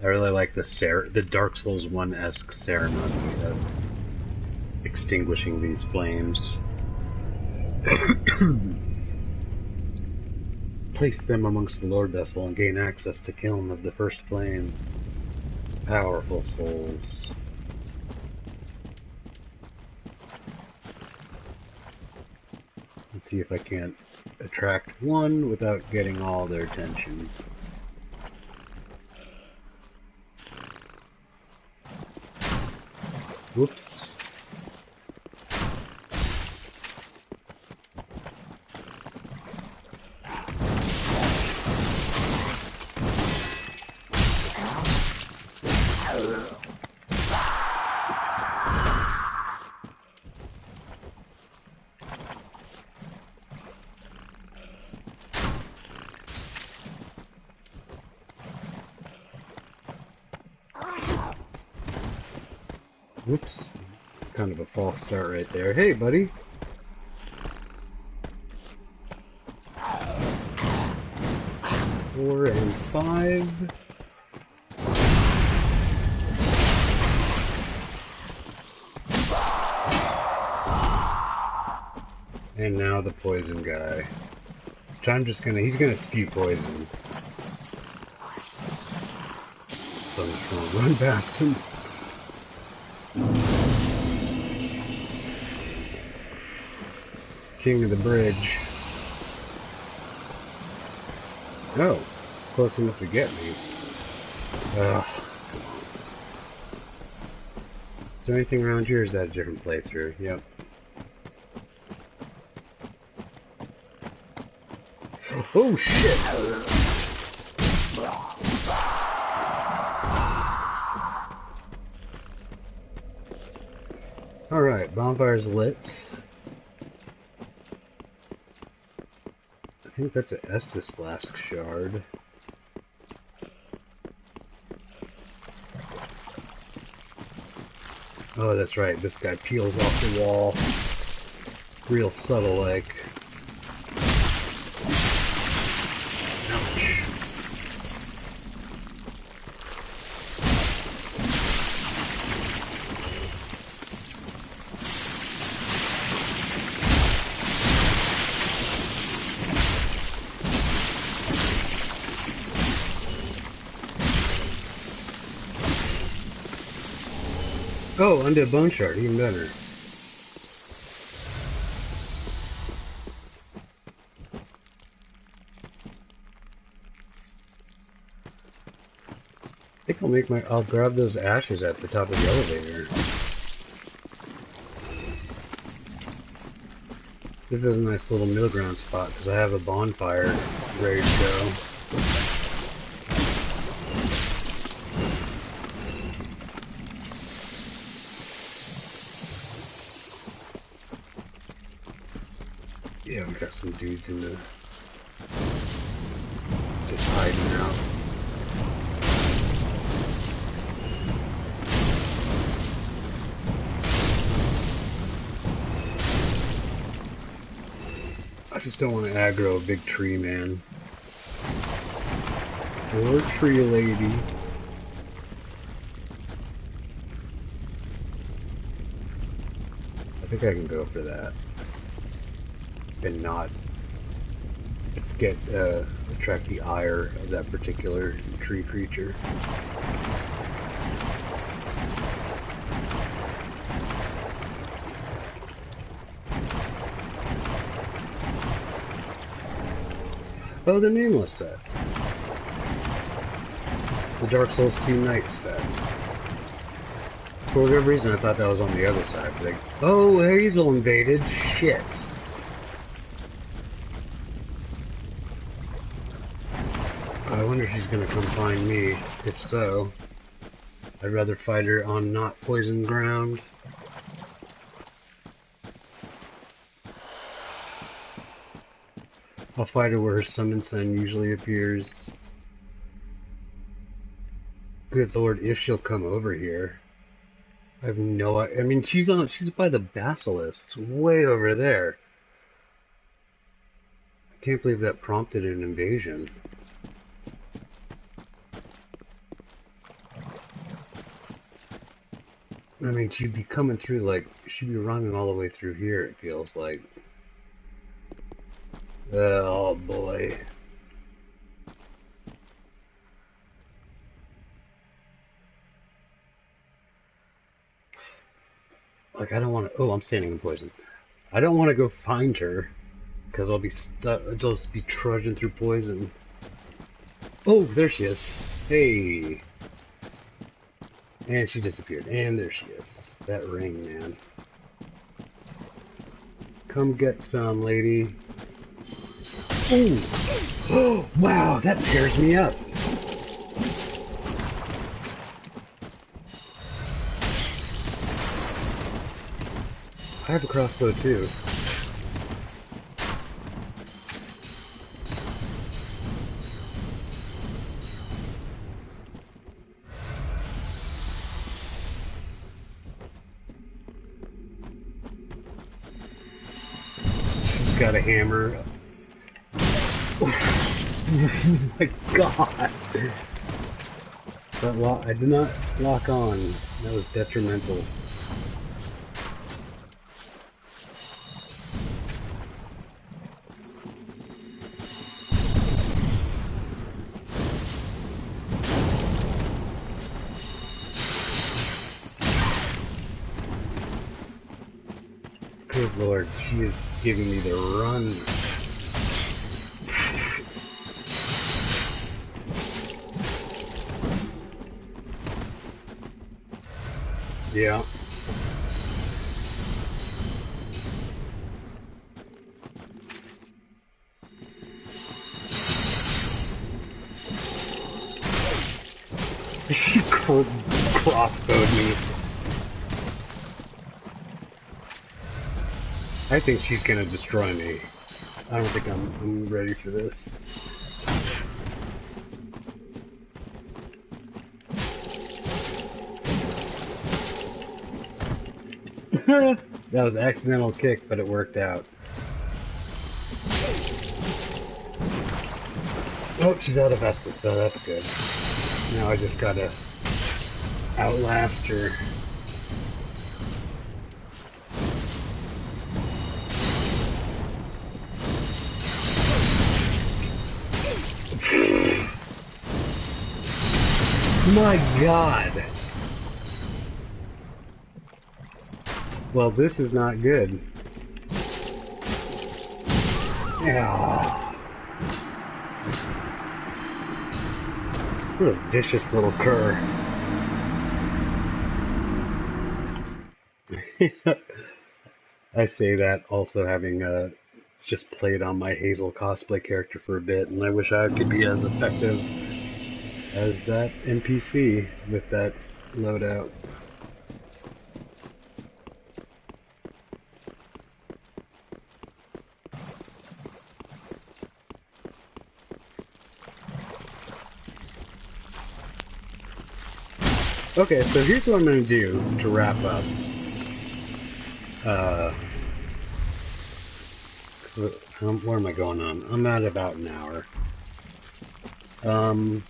I really like the Dark Souls 1-esque ceremony of extinguishing these flames. Place them amongst the Lord Vessel and gain access to Kiln of the First Flame. Powerful souls. Let's see if I can't attract one without getting all their attention. Whoops. Whoops. Kind of a false start right there. Hey, buddy. Four and 5. And now the poison guy. Which I'm just gonna, he's gonna spew poison. So I'm just gonna run past him. King of the bridge. Oh, close enough to get me. Ugh. Is there anything around here, or is that a different playthrough? Yep. Oh shit! Alright, bonfire's lit. I think that's an Estus Flask shard. Oh, that's right, this guy peels off the wall. Real subtle like. Ouch. Oh, undead bone shard, even better. I think I'll grab those ashes at the top of the elevator. This is a nice little middle ground spot because I have a bonfire ready to go. Yeah, we got some dudes in the just hiding out. I just don't want to aggro a big tree man. Or tree lady. I think I can go for that. And not get attract the ire of that particular tree creature. Oh, the nameless set. The Dark Souls 2 Knight set. For whatever reason, I thought that was on the other side. Like, oh, Hazel invaded. Shit. I wonder if she's gonna come find me. If so, I'd rather fight her on not poisoned ground. I'll fight her where her summon sign usually appears. Good lord, if she'll come over here. I have no idea. I mean, she's by the basilisks, way over there. I can't believe that prompted an invasion. I mean, she'd be coming through, like, she'd be running all the way through here, it feels like. Oh boy. Like, I don't want to, oh, I'm standing in poison. I don't want to go find her, because I'll be stuck, I'll just be trudging through poison. Oh, there she is. Hey. And she disappeared. And there she is. That ring, man. Come get some, lady. Ooh. Oh, wow, that tears me up. I have a crossbow too. She's got a hammer. Oh my god! That I did not lock on. That was detrimental. Good lord, she is giving me the run. Yeah. She crossbowed me. I think she's gonna destroy me. I don't think I'm ready for this. That was an accidental kick, but it worked out. Oh, she's out of Estus, so that's good. Now I just gotta outlast her. My god! Well, this is not good. Yeah. What a vicious little cur. I say that also having just played on my Hazel cosplay character for a bit, and I wish I could be as effective as that NPC with that loadout. Okay, so here's what I'm going to do to wrap up. Where am I going on? I'm at about an hour. I'm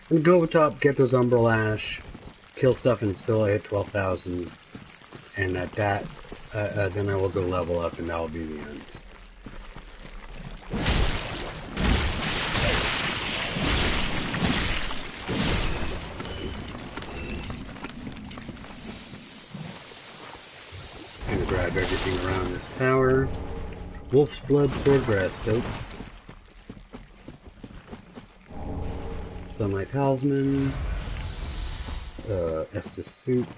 going to go over top, get those Umbral Ash, kill stuff until I hit 12,000, and at that, then I will go level up, and that will be the end. Grab everything around this tower. Wolf's Blood Sword Breastplate. Sunlight Talisman. Estus Soup.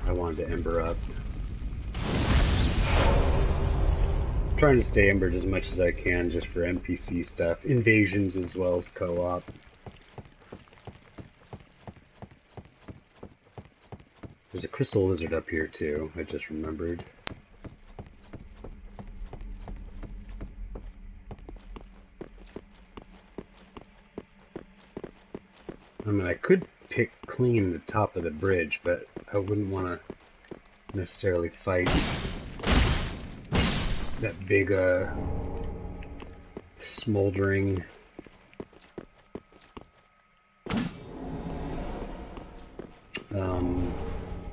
I wanted to ember up. Trying to stay embered as much as I can just for NPC stuff, invasions as well as co-op. There's a crystal lizard up here too, I just remembered. I mean, I could pick clean the top of the bridge, but I wouldn't want to necessarily fight that big, smoldering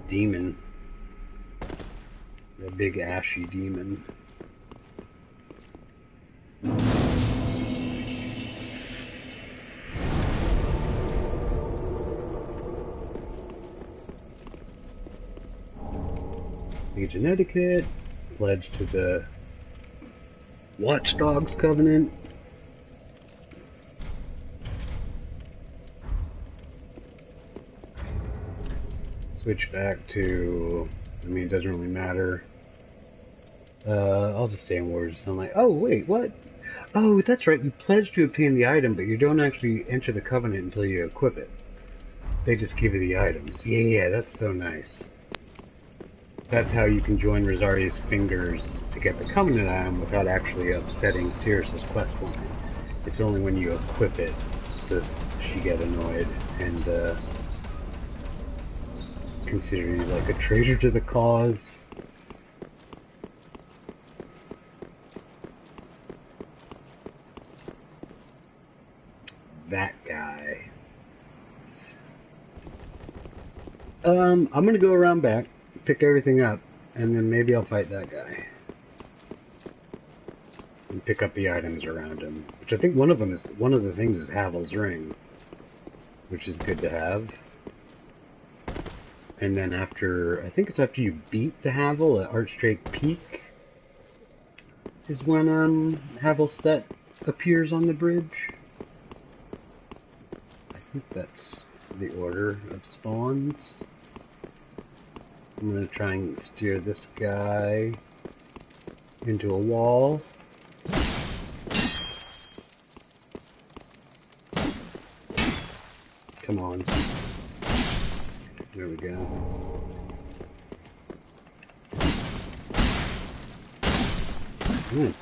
demon. A big ashy demon. Legion etiquette. Pledge to the Watchdogs Covenant. Switch back to, I mean, it doesn't really matter. I'll just stay in Warriors. I'm like, oh wait, what? Oh, that's right, you pledge to obtain the item, but you don't actually enter the Covenant until you equip it. They just give you the items. Yeah, that's so nice. That's how you can join Rosaria's fingers to get the Covenant item without actually upsetting Sirius's questline. It's only when you equip it does she get annoyed and consider you like a traitor to the cause. That guy. I'm gonna go around back, pick everything up, and then maybe I'll fight that guy. And pick up the items around him. Which I think one of the things is Havel's ring. Which is good to have. And then after, I think it's after you beat the Havel at Archdrake Peak, is when Havel's set appears on the bridge. I think that's the order of spawns. I'm going to try and steer this guy into a wall. Come on. There we go.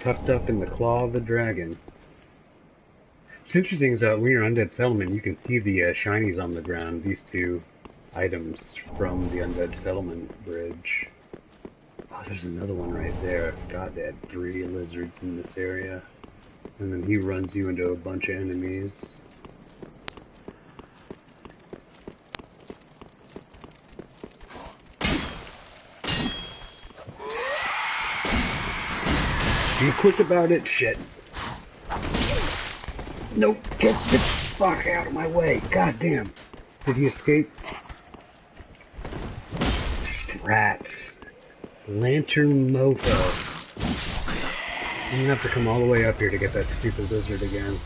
Tucked up in the claw of the dragon. What's interesting is that when you're Undead Settlement, you can see the shinies on the ground. These two items from the Undead Settlement bridge. Oh, there's another one right there. I forgot they had 3 lizards in this area. And then he runs you into a bunch of enemies. Be quick about it, shit. Nope, get the fuck out of my way. God damn. Did he escape? Rats. Lantern mofo. I'm gonna have to come all the way up here to get that stupid lizard again.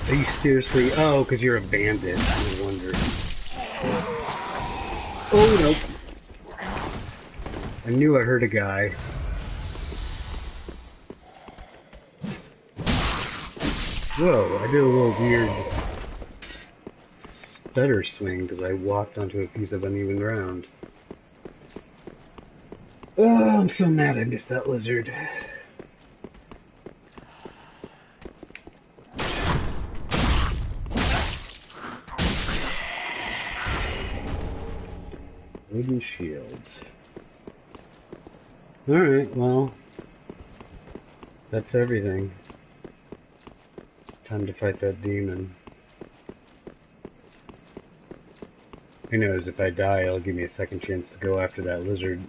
Are you seriously? Oh, because you're a bandit. No wonder. Oh, nope. I knew I heard a guy. Whoa, I did a little weird stutter swing because I walked onto a piece of uneven ground. Oh, I'm so mad I missed that lizard. Wooden shield. Alright, well, that's everything. Time to fight that demon. Who knows, if I die, it'll give me a second chance to go after that lizard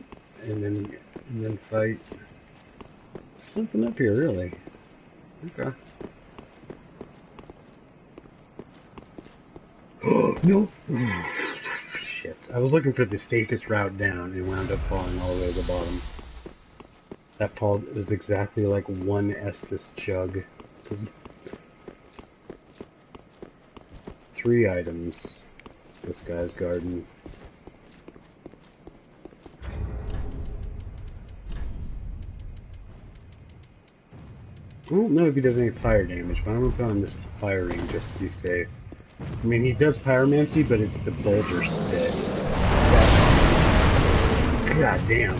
and then fight. Something up here, really. Okay. Oh, no! Shit. I was looking for the safest route down and wound up falling all the way to the bottom. That fall was exactly like one Estus chug. 3 items. This guy's garden. I don't know if he does any fire damage, but I'm gonna put on this fire ring just to be safe. I mean, he does pyromancy, but it's the boulder stick. God damn.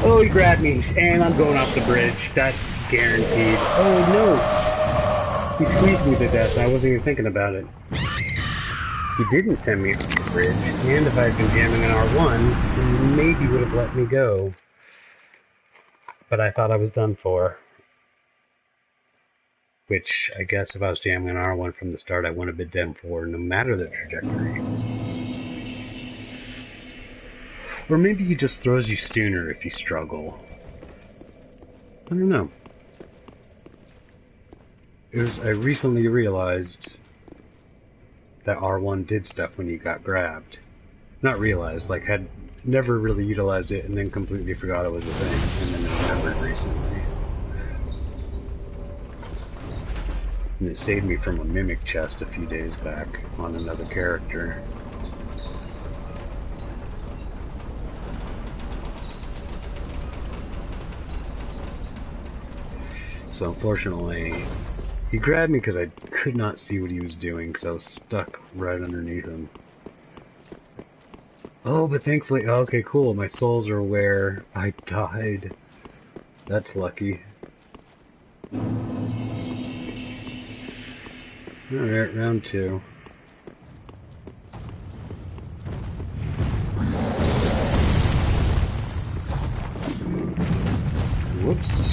Oh, he grabbed me, and I'm going off the bridge. That's guaranteed. Oh, no! He squeezed me to death. I wasn't even thinking about it. He didn't send me off the bridge, and if I had been jamming an R1, he maybe would have let me go. But I thought I was done for. Which, I guess if I was jamming an R1 from the start, I wouldn't have been done for, no matter the trajectory. Or maybe he just throws you sooner if you struggle. I don't know. I recently realized that R1 did stuff when you got grabbed. Not realized, like had never really utilized it and then completely forgot it was a thing, and then remembered recently. And it saved me from a mimic chest a few days back on another character. So unfortunately, he grabbed me because I could not see what he was doing because I was stuck right underneath him. Oh, but thankfully, okay, cool, my souls are where I died. That's lucky. Alright, round 2. Whoops.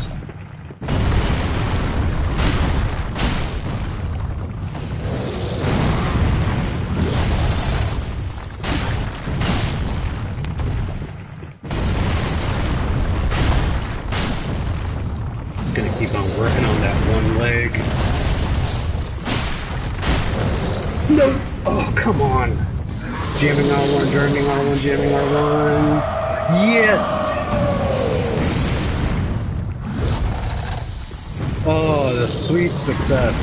Gonna keep on working on that one leg. No! Oh, come on! Jamming R1, jamming R1, jamming R1. Yes! Oh, the sweet success.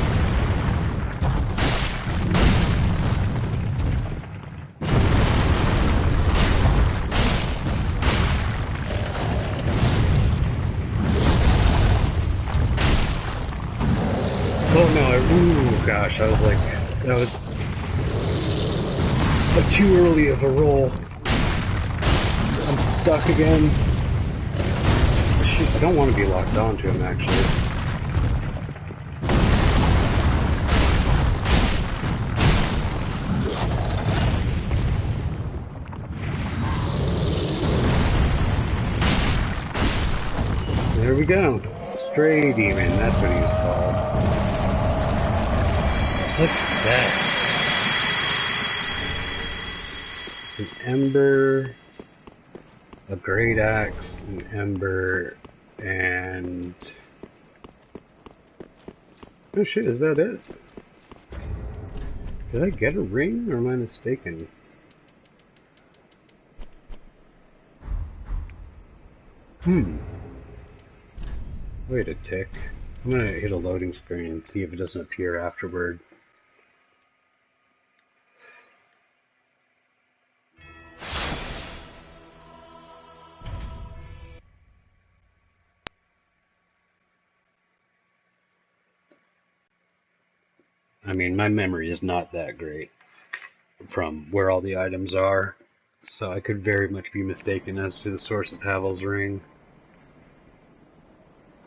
Oh no, ooh, gosh, I was like, that was too early of a roll. I'm stuck again. Shoot, I don't want to be locked onto him, actually. we go. Stray Demon, that's what he was called. Success. An Ember, a Great Axe, an Ember, and... oh shit, is that it? Did I get a ring, or am I mistaken? Wait a tick. I'm gonna hit a loading screen and see if it doesn't appear afterward. I mean, my memory is not that great from where all the items are, so I could very much be mistaken as to the source of Havel's ring.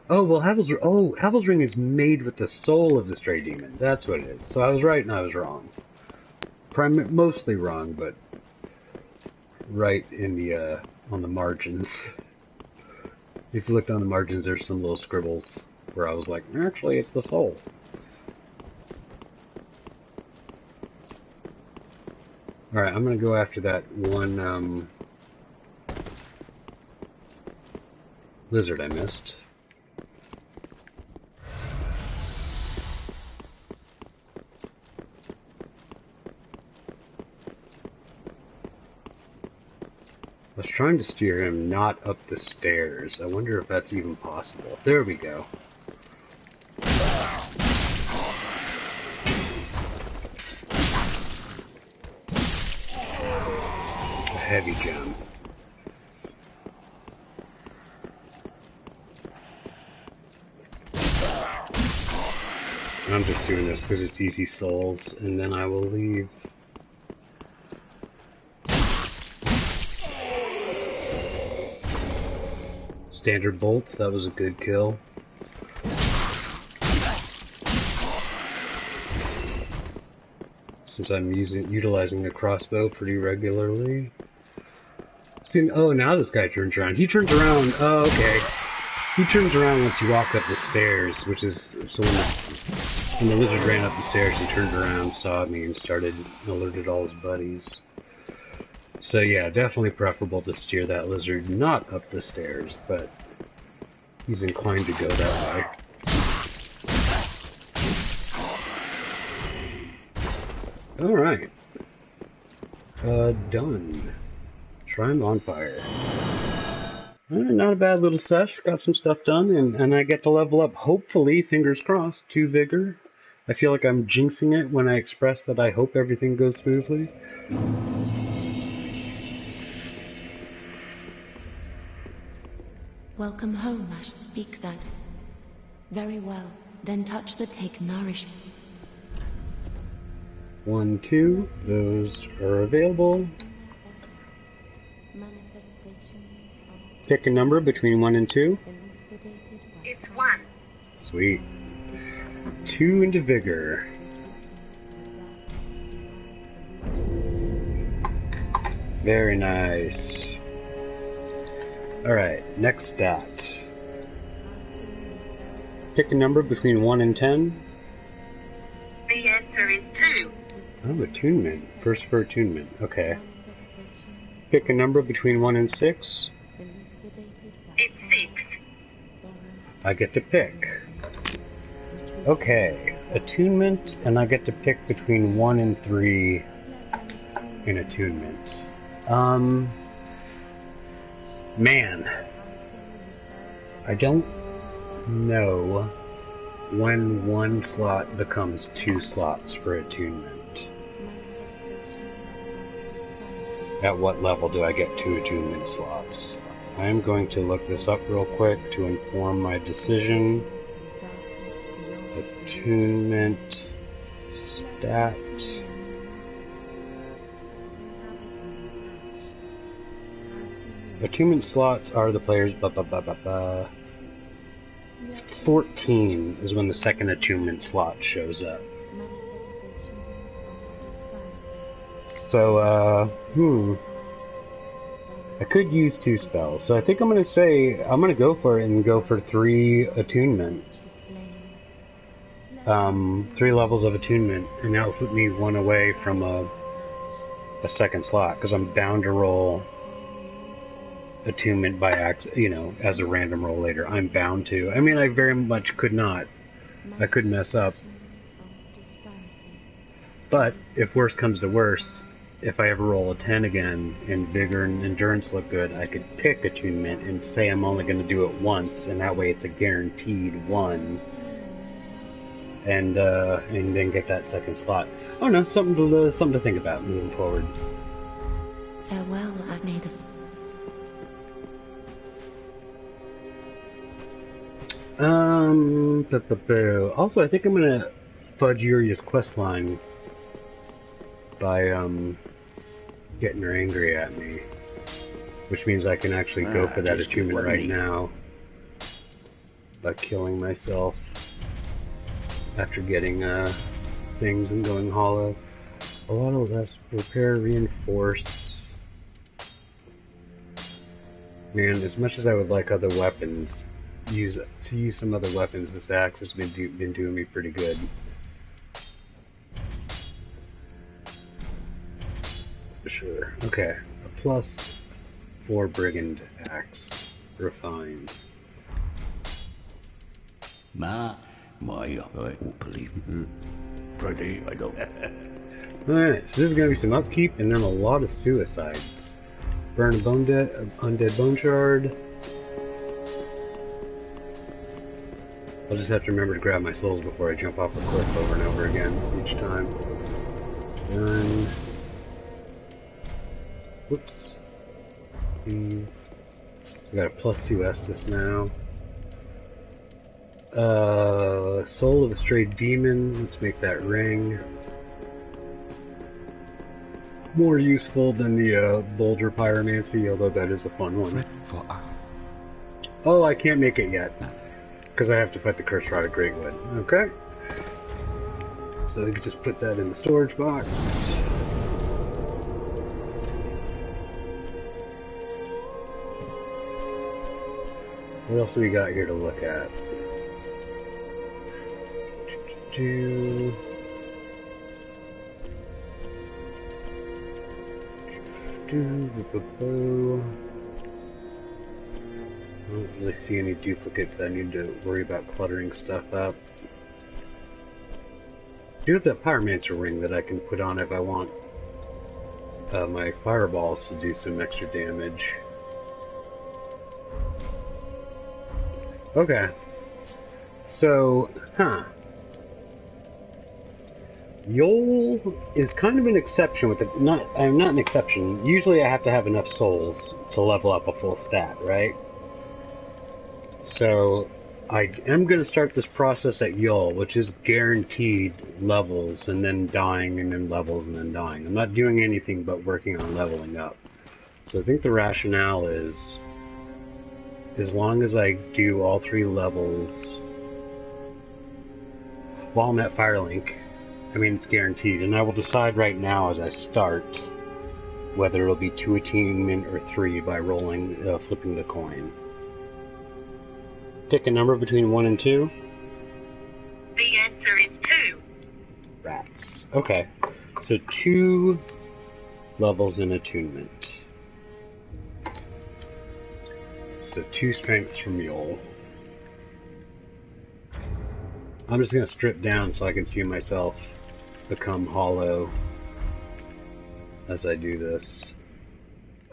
Oh, well, Havel's ring is made with the soul of the Stray Demon. That's what it is. So I was right and I was wrong. Mostly wrong, but right in the, on the margins. If you looked on the margins, there's some little scribbles where I was like, actually, it's the soul. Alright, I'm gonna go after that one, lizard I missed. I was trying to steer him not up the stairs. I wonder if that's even possible. There we go. A heavy gem. I'm just doing this because it's easy souls, and then I will leave. Standard bolt, that was a good kill. Since I'm utilizing the crossbow pretty regularly. See, oh, now this guy turns around. He turns around, oh, okay. He turns around once you walk up the stairs, which is, so when the lizard ran up the stairs, he turned around, saw me, and alerted all his buddies. So yeah, definitely preferable to steer that lizard not up the stairs, but he's inclined to go that way. Alright. Done. Shrine Bonfire. Not a bad little sesh, got some stuff done, and I get to level up, hopefully, fingers crossed, to Vigor. I feel like I'm jinxing it when I express that I hope everything goes smoothly. Welcome home, I should speak that. Very well, then touch the take nourishment. 1, 2, those are available. Pick a number between 1 and 2. It's 1. Sweet. 2 into Vigor. Very nice. Alright, next stat. Pick a number between 1 and 10. The answer is 2. Oh, attunement. First for attunement. Okay. Pick a number between 1 and 6. It's 6. I get to pick. Okay. Attunement, and I get to pick between 1 and 3 in attunement. Man. I don't know when one slot becomes 2 slots for attunement. At what level do I get 2 attunement slots? I am going to look this up real quick to inform my decision. Attunement stat. Attunement slots are the player's 14 is when the second attunement slot shows up. So, I could use 2 spells, so I think I'm gonna go for it and go for 3 attunement. 3 levels of attunement, and that will put me 1 away from a second slot, because I'm bound to roll attunement by as a random roll later. I'm bound to. I mean, I very much could not. I could mess up. But, if worse comes to worse, if I ever roll a 10 again, and Vigor and Endurance look good, I could pick attunement and say I'm only going to do it once, and that way it's a guaranteed 1. And then get that second slot. Oh no, something to think about moving forward. Farewell, Maid of... Also, I think I'm gonna fudge Yuria's questline by getting her angry at me, which means I can actually go for that attunement right now by killing myself after getting things and going hollow. A lot of less repair, reinforce. Man, as much as I would like other weapons, use some other weapons, this axe has been doing me pretty good. For sure. Okay, a +4 brigand axe, refined. I won't believe it. Pretty, I don't. Alright, so this is gonna be some upkeep and then a lot of suicides. Burn a undead bone shard. I'll just have to remember to grab my souls before I jump off a cliff over and over again each time. Done. Whoops. We got a +2 Estus now. Soul of a Stray Demon. Let's make that ring. More useful than the Boulder Pyromancy, although that is a fun one. Oh, I can't make it yet. Because I have to fight the Curse Rod of Greatwood. Okay. So we could just put that in the storage box. What else do we got here to look at? I don't really see any duplicates that I need to worry about cluttering stuff up. I do have that Pyromancer ring that I can put on if I want my fireballs to do some extra damage. Okay. So, Yol is kind of an exception with the not an exception. Usually I have to have enough souls to level up a full stat, right? So I am going to start this process at Yol, which is guaranteed levels and then dying and then levels and then dying. I'm not doing anything but working on leveling up. So I think the rationale is, as long as I do all 3 levels while I'm at Firelink, I mean, it's guaranteed, and I will decide right now as I start whether it'll be 2 attunement or 3 by rolling, flipping the coin. Pick a number between 1 and 2. The answer is 2. Rats. Okay, so 2 levels in attunement. So 2 strengths from Yol. I'm just going to strip down so I can see myself become hollow as I do this.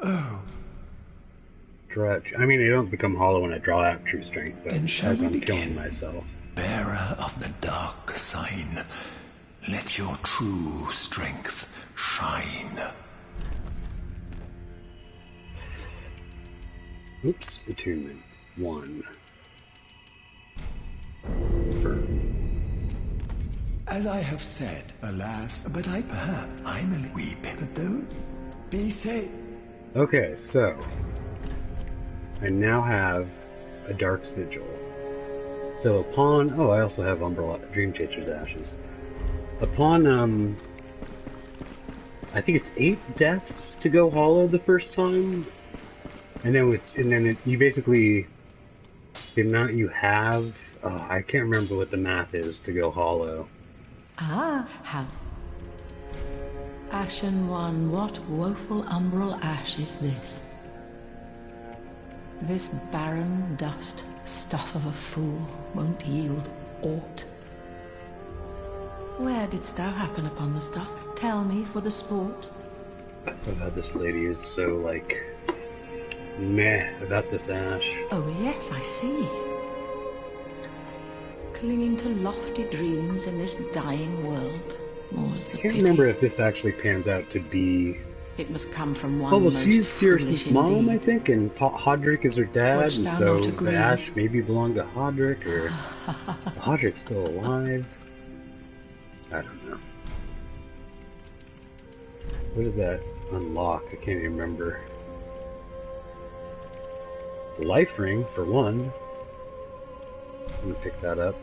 Oh. I mean, I don't become hollow when I draw out true strength, but Then shall as we I'm begin? killing myself. Bearer of the dark sign, let your true strength shine. Oops, attunement. 1. Confirm. As I have said, alas, but I'm a weep, but though, be safe. Okay, so I now have a Dark Sigil. So upon... Oh, I also have Umbrella, Dream Chaser's Ashes. Upon, I think it's 8 deaths to go hollow the first time. And then you basically, the amount you have, I can't remember what the math is to go hollow. Ah, how? Ashen one, what woeful umbral ash is this? This barren dust, stuff of a fool, won't yield aught. Where didst thou happen upon the stuff? Tell me for the sport. I love how this lady is so, like, meh about this ash. Oh yes, I see. Clinging to lofty dreams in this dying world. More's the I can't pity. remember if this actually pans out to be... It must come from one Oh, well, most she's foolish Sirius's mom, I indeed. think, and Hodrick is her dad, Wouldst and thou so not agree? the ash maybe belonged to Hodrick, or Hodrick's still alive. I don't know. What did that unlock? I can't even remember. The life ring, for one. I'm gonna pick that up.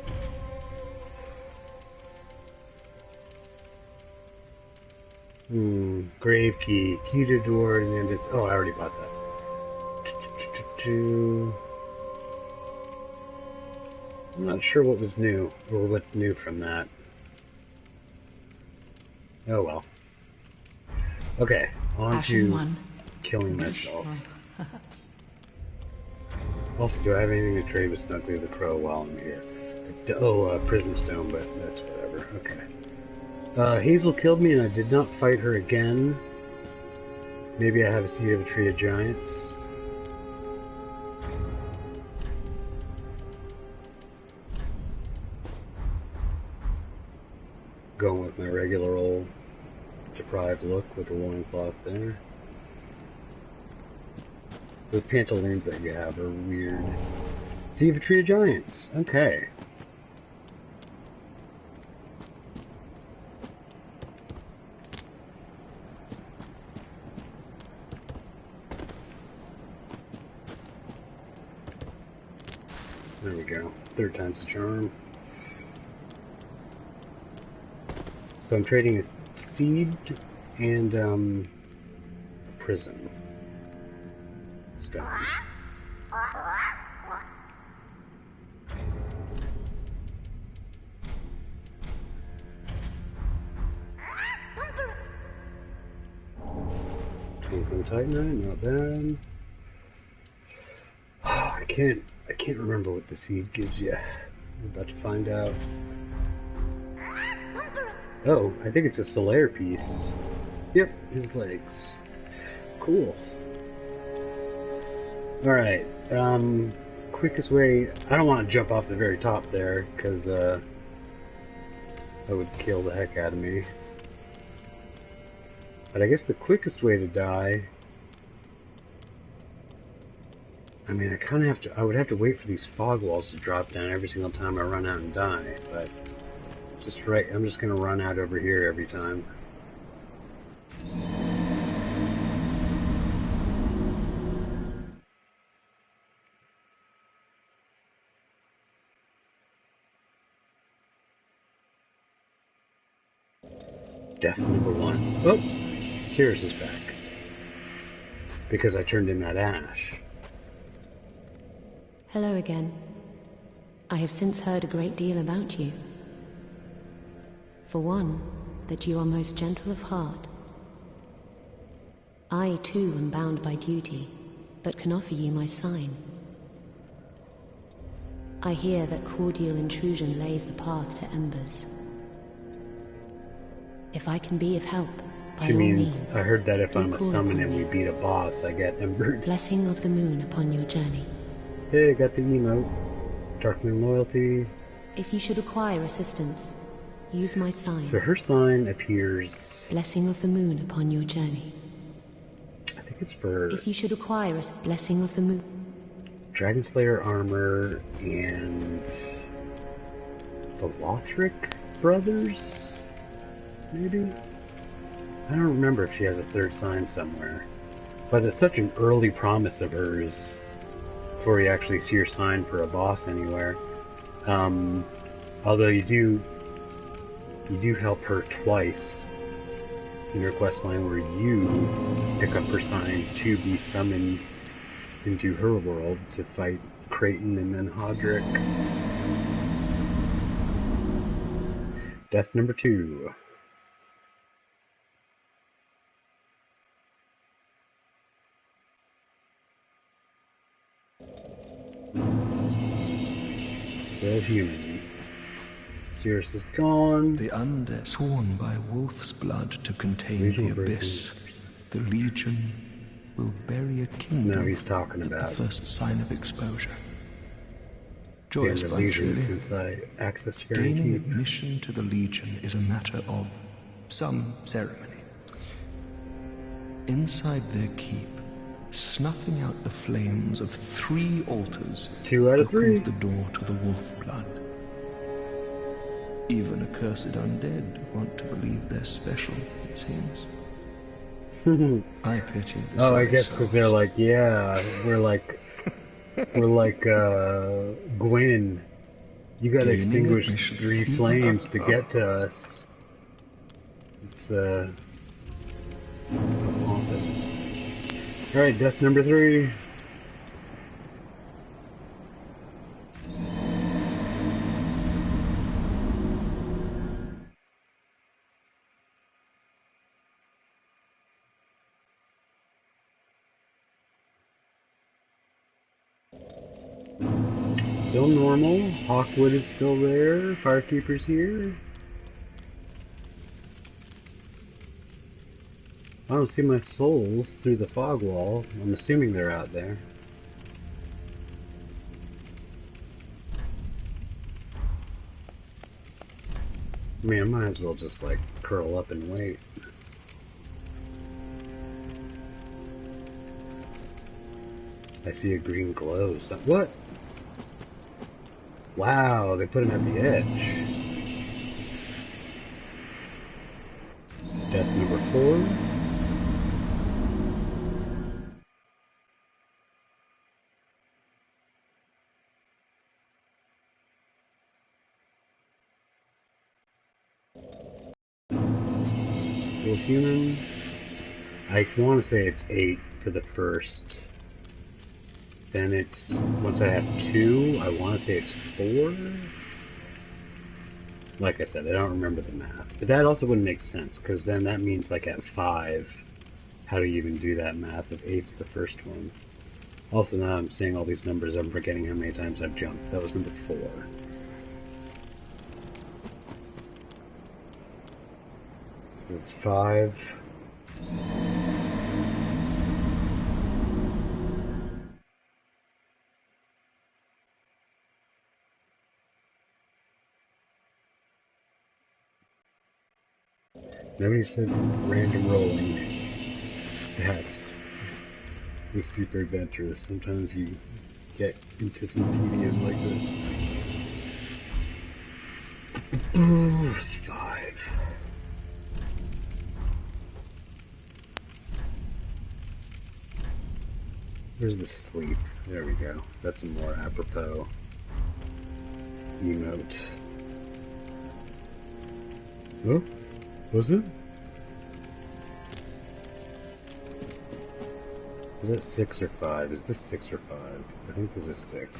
Grave key. Key to door, and it's... Oh, I already bought that. I'm not sure what was new, or what's new from that. Oh well. Okay, on Ashen to one. killing myself. Also, do I have anything to trade with Snuggly the Crow while I'm here? Prism Stone, but that's whatever. Okay. Hazel killed me and I did not fight her again. Maybe I have a seed of a tree of giants. Going with my regular old Deprived look with the loincloth there. The pantaloons that you have are weird. Seed of a tree of giants. Okay. There we go. Third time's the charm. So I'm trading a seed and a prism stone. Twinkling Titanite, not bad. I can't remember what the seed gives you. I'm about to find out. Oh, I think it's a Solaire piece. Yep, his legs. Cool. Alright, quickest way... I don't want to jump off the very top there, because, that would kill the heck out of me. But I guess the quickest way to die... I mean, I kind of have to... I would have to wait for these fog walls to drop down every single time I run out and die, but... Just right, I'm just gonna run out over here every time. Death number one. Oh! Sirius is back. Because I turned in that ash. Hello again. I have since heard a great deal about you. For one, that you are most gentle of heart. I, too, am bound by duty, but can offer you my sign. I hear that cordial intrusion lays the path to embers. If I can be of help, by She all means, means, I heard that if do I'm a call summon upon and we me. beat a boss, I get embered. Blessing of the moon upon your journey. Hey, I got the emote. Darkmoon loyalty. If you should require assistance, use my sign. So her sign appears... Blessing of the moon upon your journey. I think it's for If you should require a blessing of the moon. Dragon Slayer armor and... the Lothric brothers? Maybe? I don't remember if she has a third sign somewhere. But it's such an early promise of hers before you actually see her sign for a boss anywhere. Although you do help her twice in your quest line where you pick up her sign to be summoned into her world to fight Creighton and then Hodrick. Death number 2. Still human. Sirius is gone. The undead sworn by wolf's blood to contain the abyss. The Legion will bury a kingdom now he's talking at about the first sign of exposure. Joyous Joyous bunch, really. since I access to Gaining guarantee. admission to the Legion is a matter of some ceremony. Inside their keep, snuffing out the flames of 3 altars 2 out of 3. opens the door to the wolf blood. Even accursed undead want to believe they're special, it seems. I pity the Oh, I sorry guess because souls. they're like, yeah, we're like Gwen. You gotta Gaining extinguish admission. 3 flames to get to us. It's pompous. Alright, death number 3. Still normal. Hawkwood is still there. Firekeeper's here. I don't see my souls through the fog wall. I'm assuming they're out there. I mean, I might as well just like curl up and wait. I see a green glow. So what? Wow, they put him at the edge. Death number 4. Still human. I want to say it's 8 for the first. Then it's, once I have 2, I want to say it's 4. Like I said, I don't remember the math. But that also wouldn't make sense, because then that means like at 5, how do you even do that math if 8's the first one? Also, now I'm seeing all these numbers, I'm forgetting how many times I've jumped. That was number 4. So it's 5. Nobody said random rolling stats. It was super adventurous. Sometimes you get into some tedium like this. Oh, it's 5. Where's the sleep? There we go. That's a more apropos emote. Oh? Was it? Is it 6 or 5? Is this 6 or 5? I think this is 6.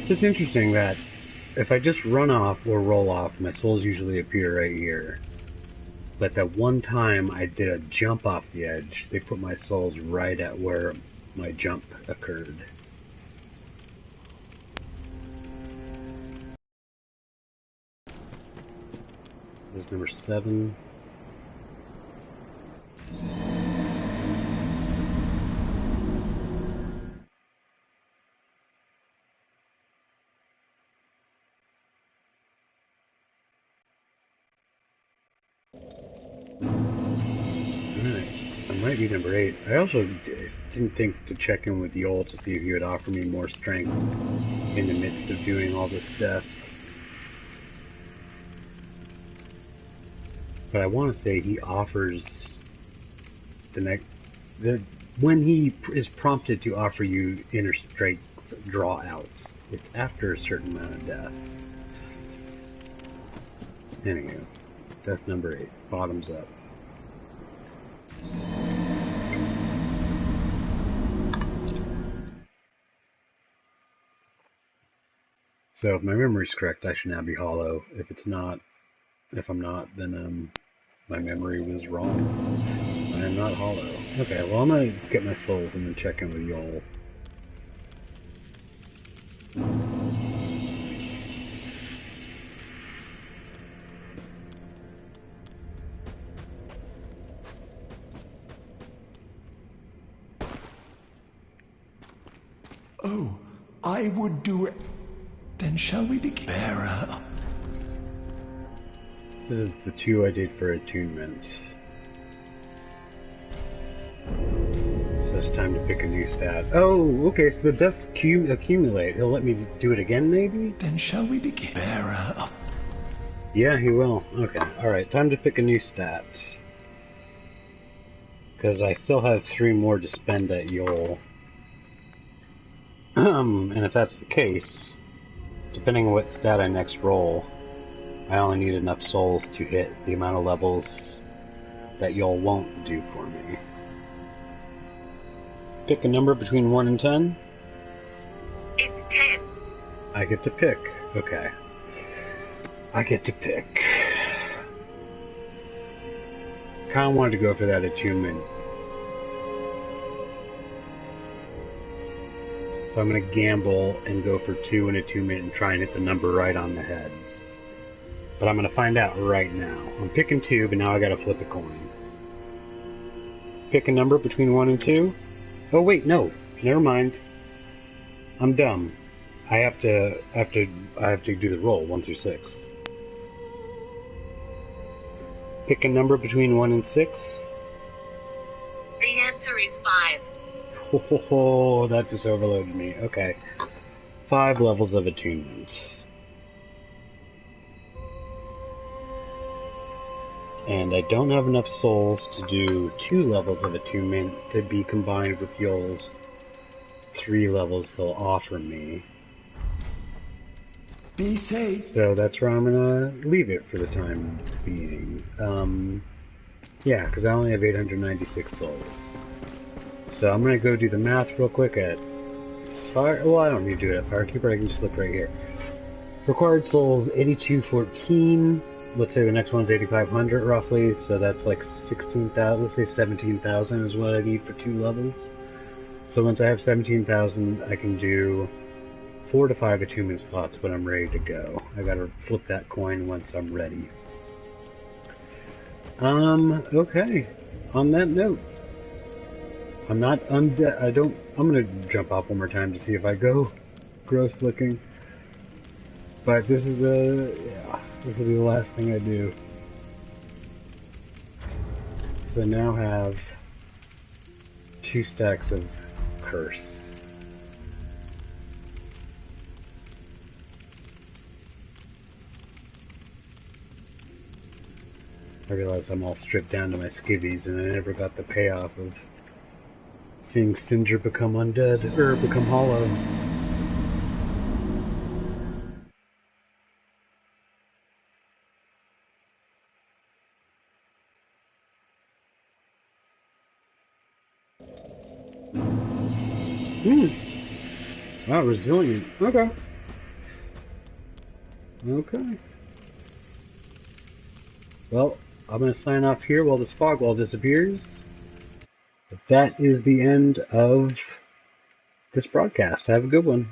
It's interesting that if I just run off or roll off, my souls usually appear right here. But that one time I did a jump off the edge, they put my souls right at where my jump occurred. This is number 7. Might be number 8. I also didn't think to check in with Yol to see if he would offer me more strength in the midst of doing all this death. But I want to say he offers when he is prompted to offer you inner strike draw outs, it's after a certain amount of deaths. Anyway, death number 8, bottoms up. So if my memory's correct, I should now be hollow. If it's not, if I'm not, then my memory was wrong. I am not hollow. Okay, well I'm gonna get my souls and then check in with y'all. Oh, I would do it. Then shall we begin? Bearer. This is the 2 I did for attunement. So it's time to pick a new stat. Oh, okay, so the deaths accumulate. He'll let me do it again, maybe? Then shall we begin? Bearer of... Yeah, he will. Okay, alright, time to pick a new stat. Because I still have 3 more to spend at Yol. And if that's the case, depending on what stat I next roll, I only need enough souls to hit the amount of levels that Yol won't do for me. Pick a number between 1 and 10. It's 10. I get to pick. Okay. I get to pick. Kinda wanted to go for that attunement. So I'm going to gamble and go for 2 in attunement and try and hit the number right on the head. But I'm going to find out right now. I'm picking 2, but now I got to flip a coin. Pick a number between 1 and 2. Oh wait, no. Never mind. I'm dumb. I have to do the roll 1 through 6. Pick a number between 1 and 6. The answer is 5. Oh, that just overloaded me. Okay. 5 levels of attunement. And I don't have enough souls to do 2 levels of attunement to be combined with Yol's 3 levels he'll offer me. Be safe. So that's where I'm gonna leave it for the time being. Yeah, because I only have 896 souls. So I'm gonna go do the math real quick at Fire. Well, I don't need to do it at Firekeeper. I can just look right here. Required souls 8214. Let's say the next one's 8500 roughly. So that's like 16,000. Let's say 17,000 is what I need for 2 levels. So once I have 17,000, I can do 4 to 5 attunement slots when I'm ready to go. I gotta flip that coin once I'm ready. Okay. On that note, I'm gonna jump off one more time to see if I go gross looking. But this is this will be the last thing I do. So I now have 2 stacks of curse. I realize I'm all stripped down to my skivvies and I never got the payoff of seeing Stinger become undead, or become hollow. Wow, resilient. Okay. Okay. Well, I'm going to sign off here while this fog wall disappears. But that is the end of this broadcast. Have a good one.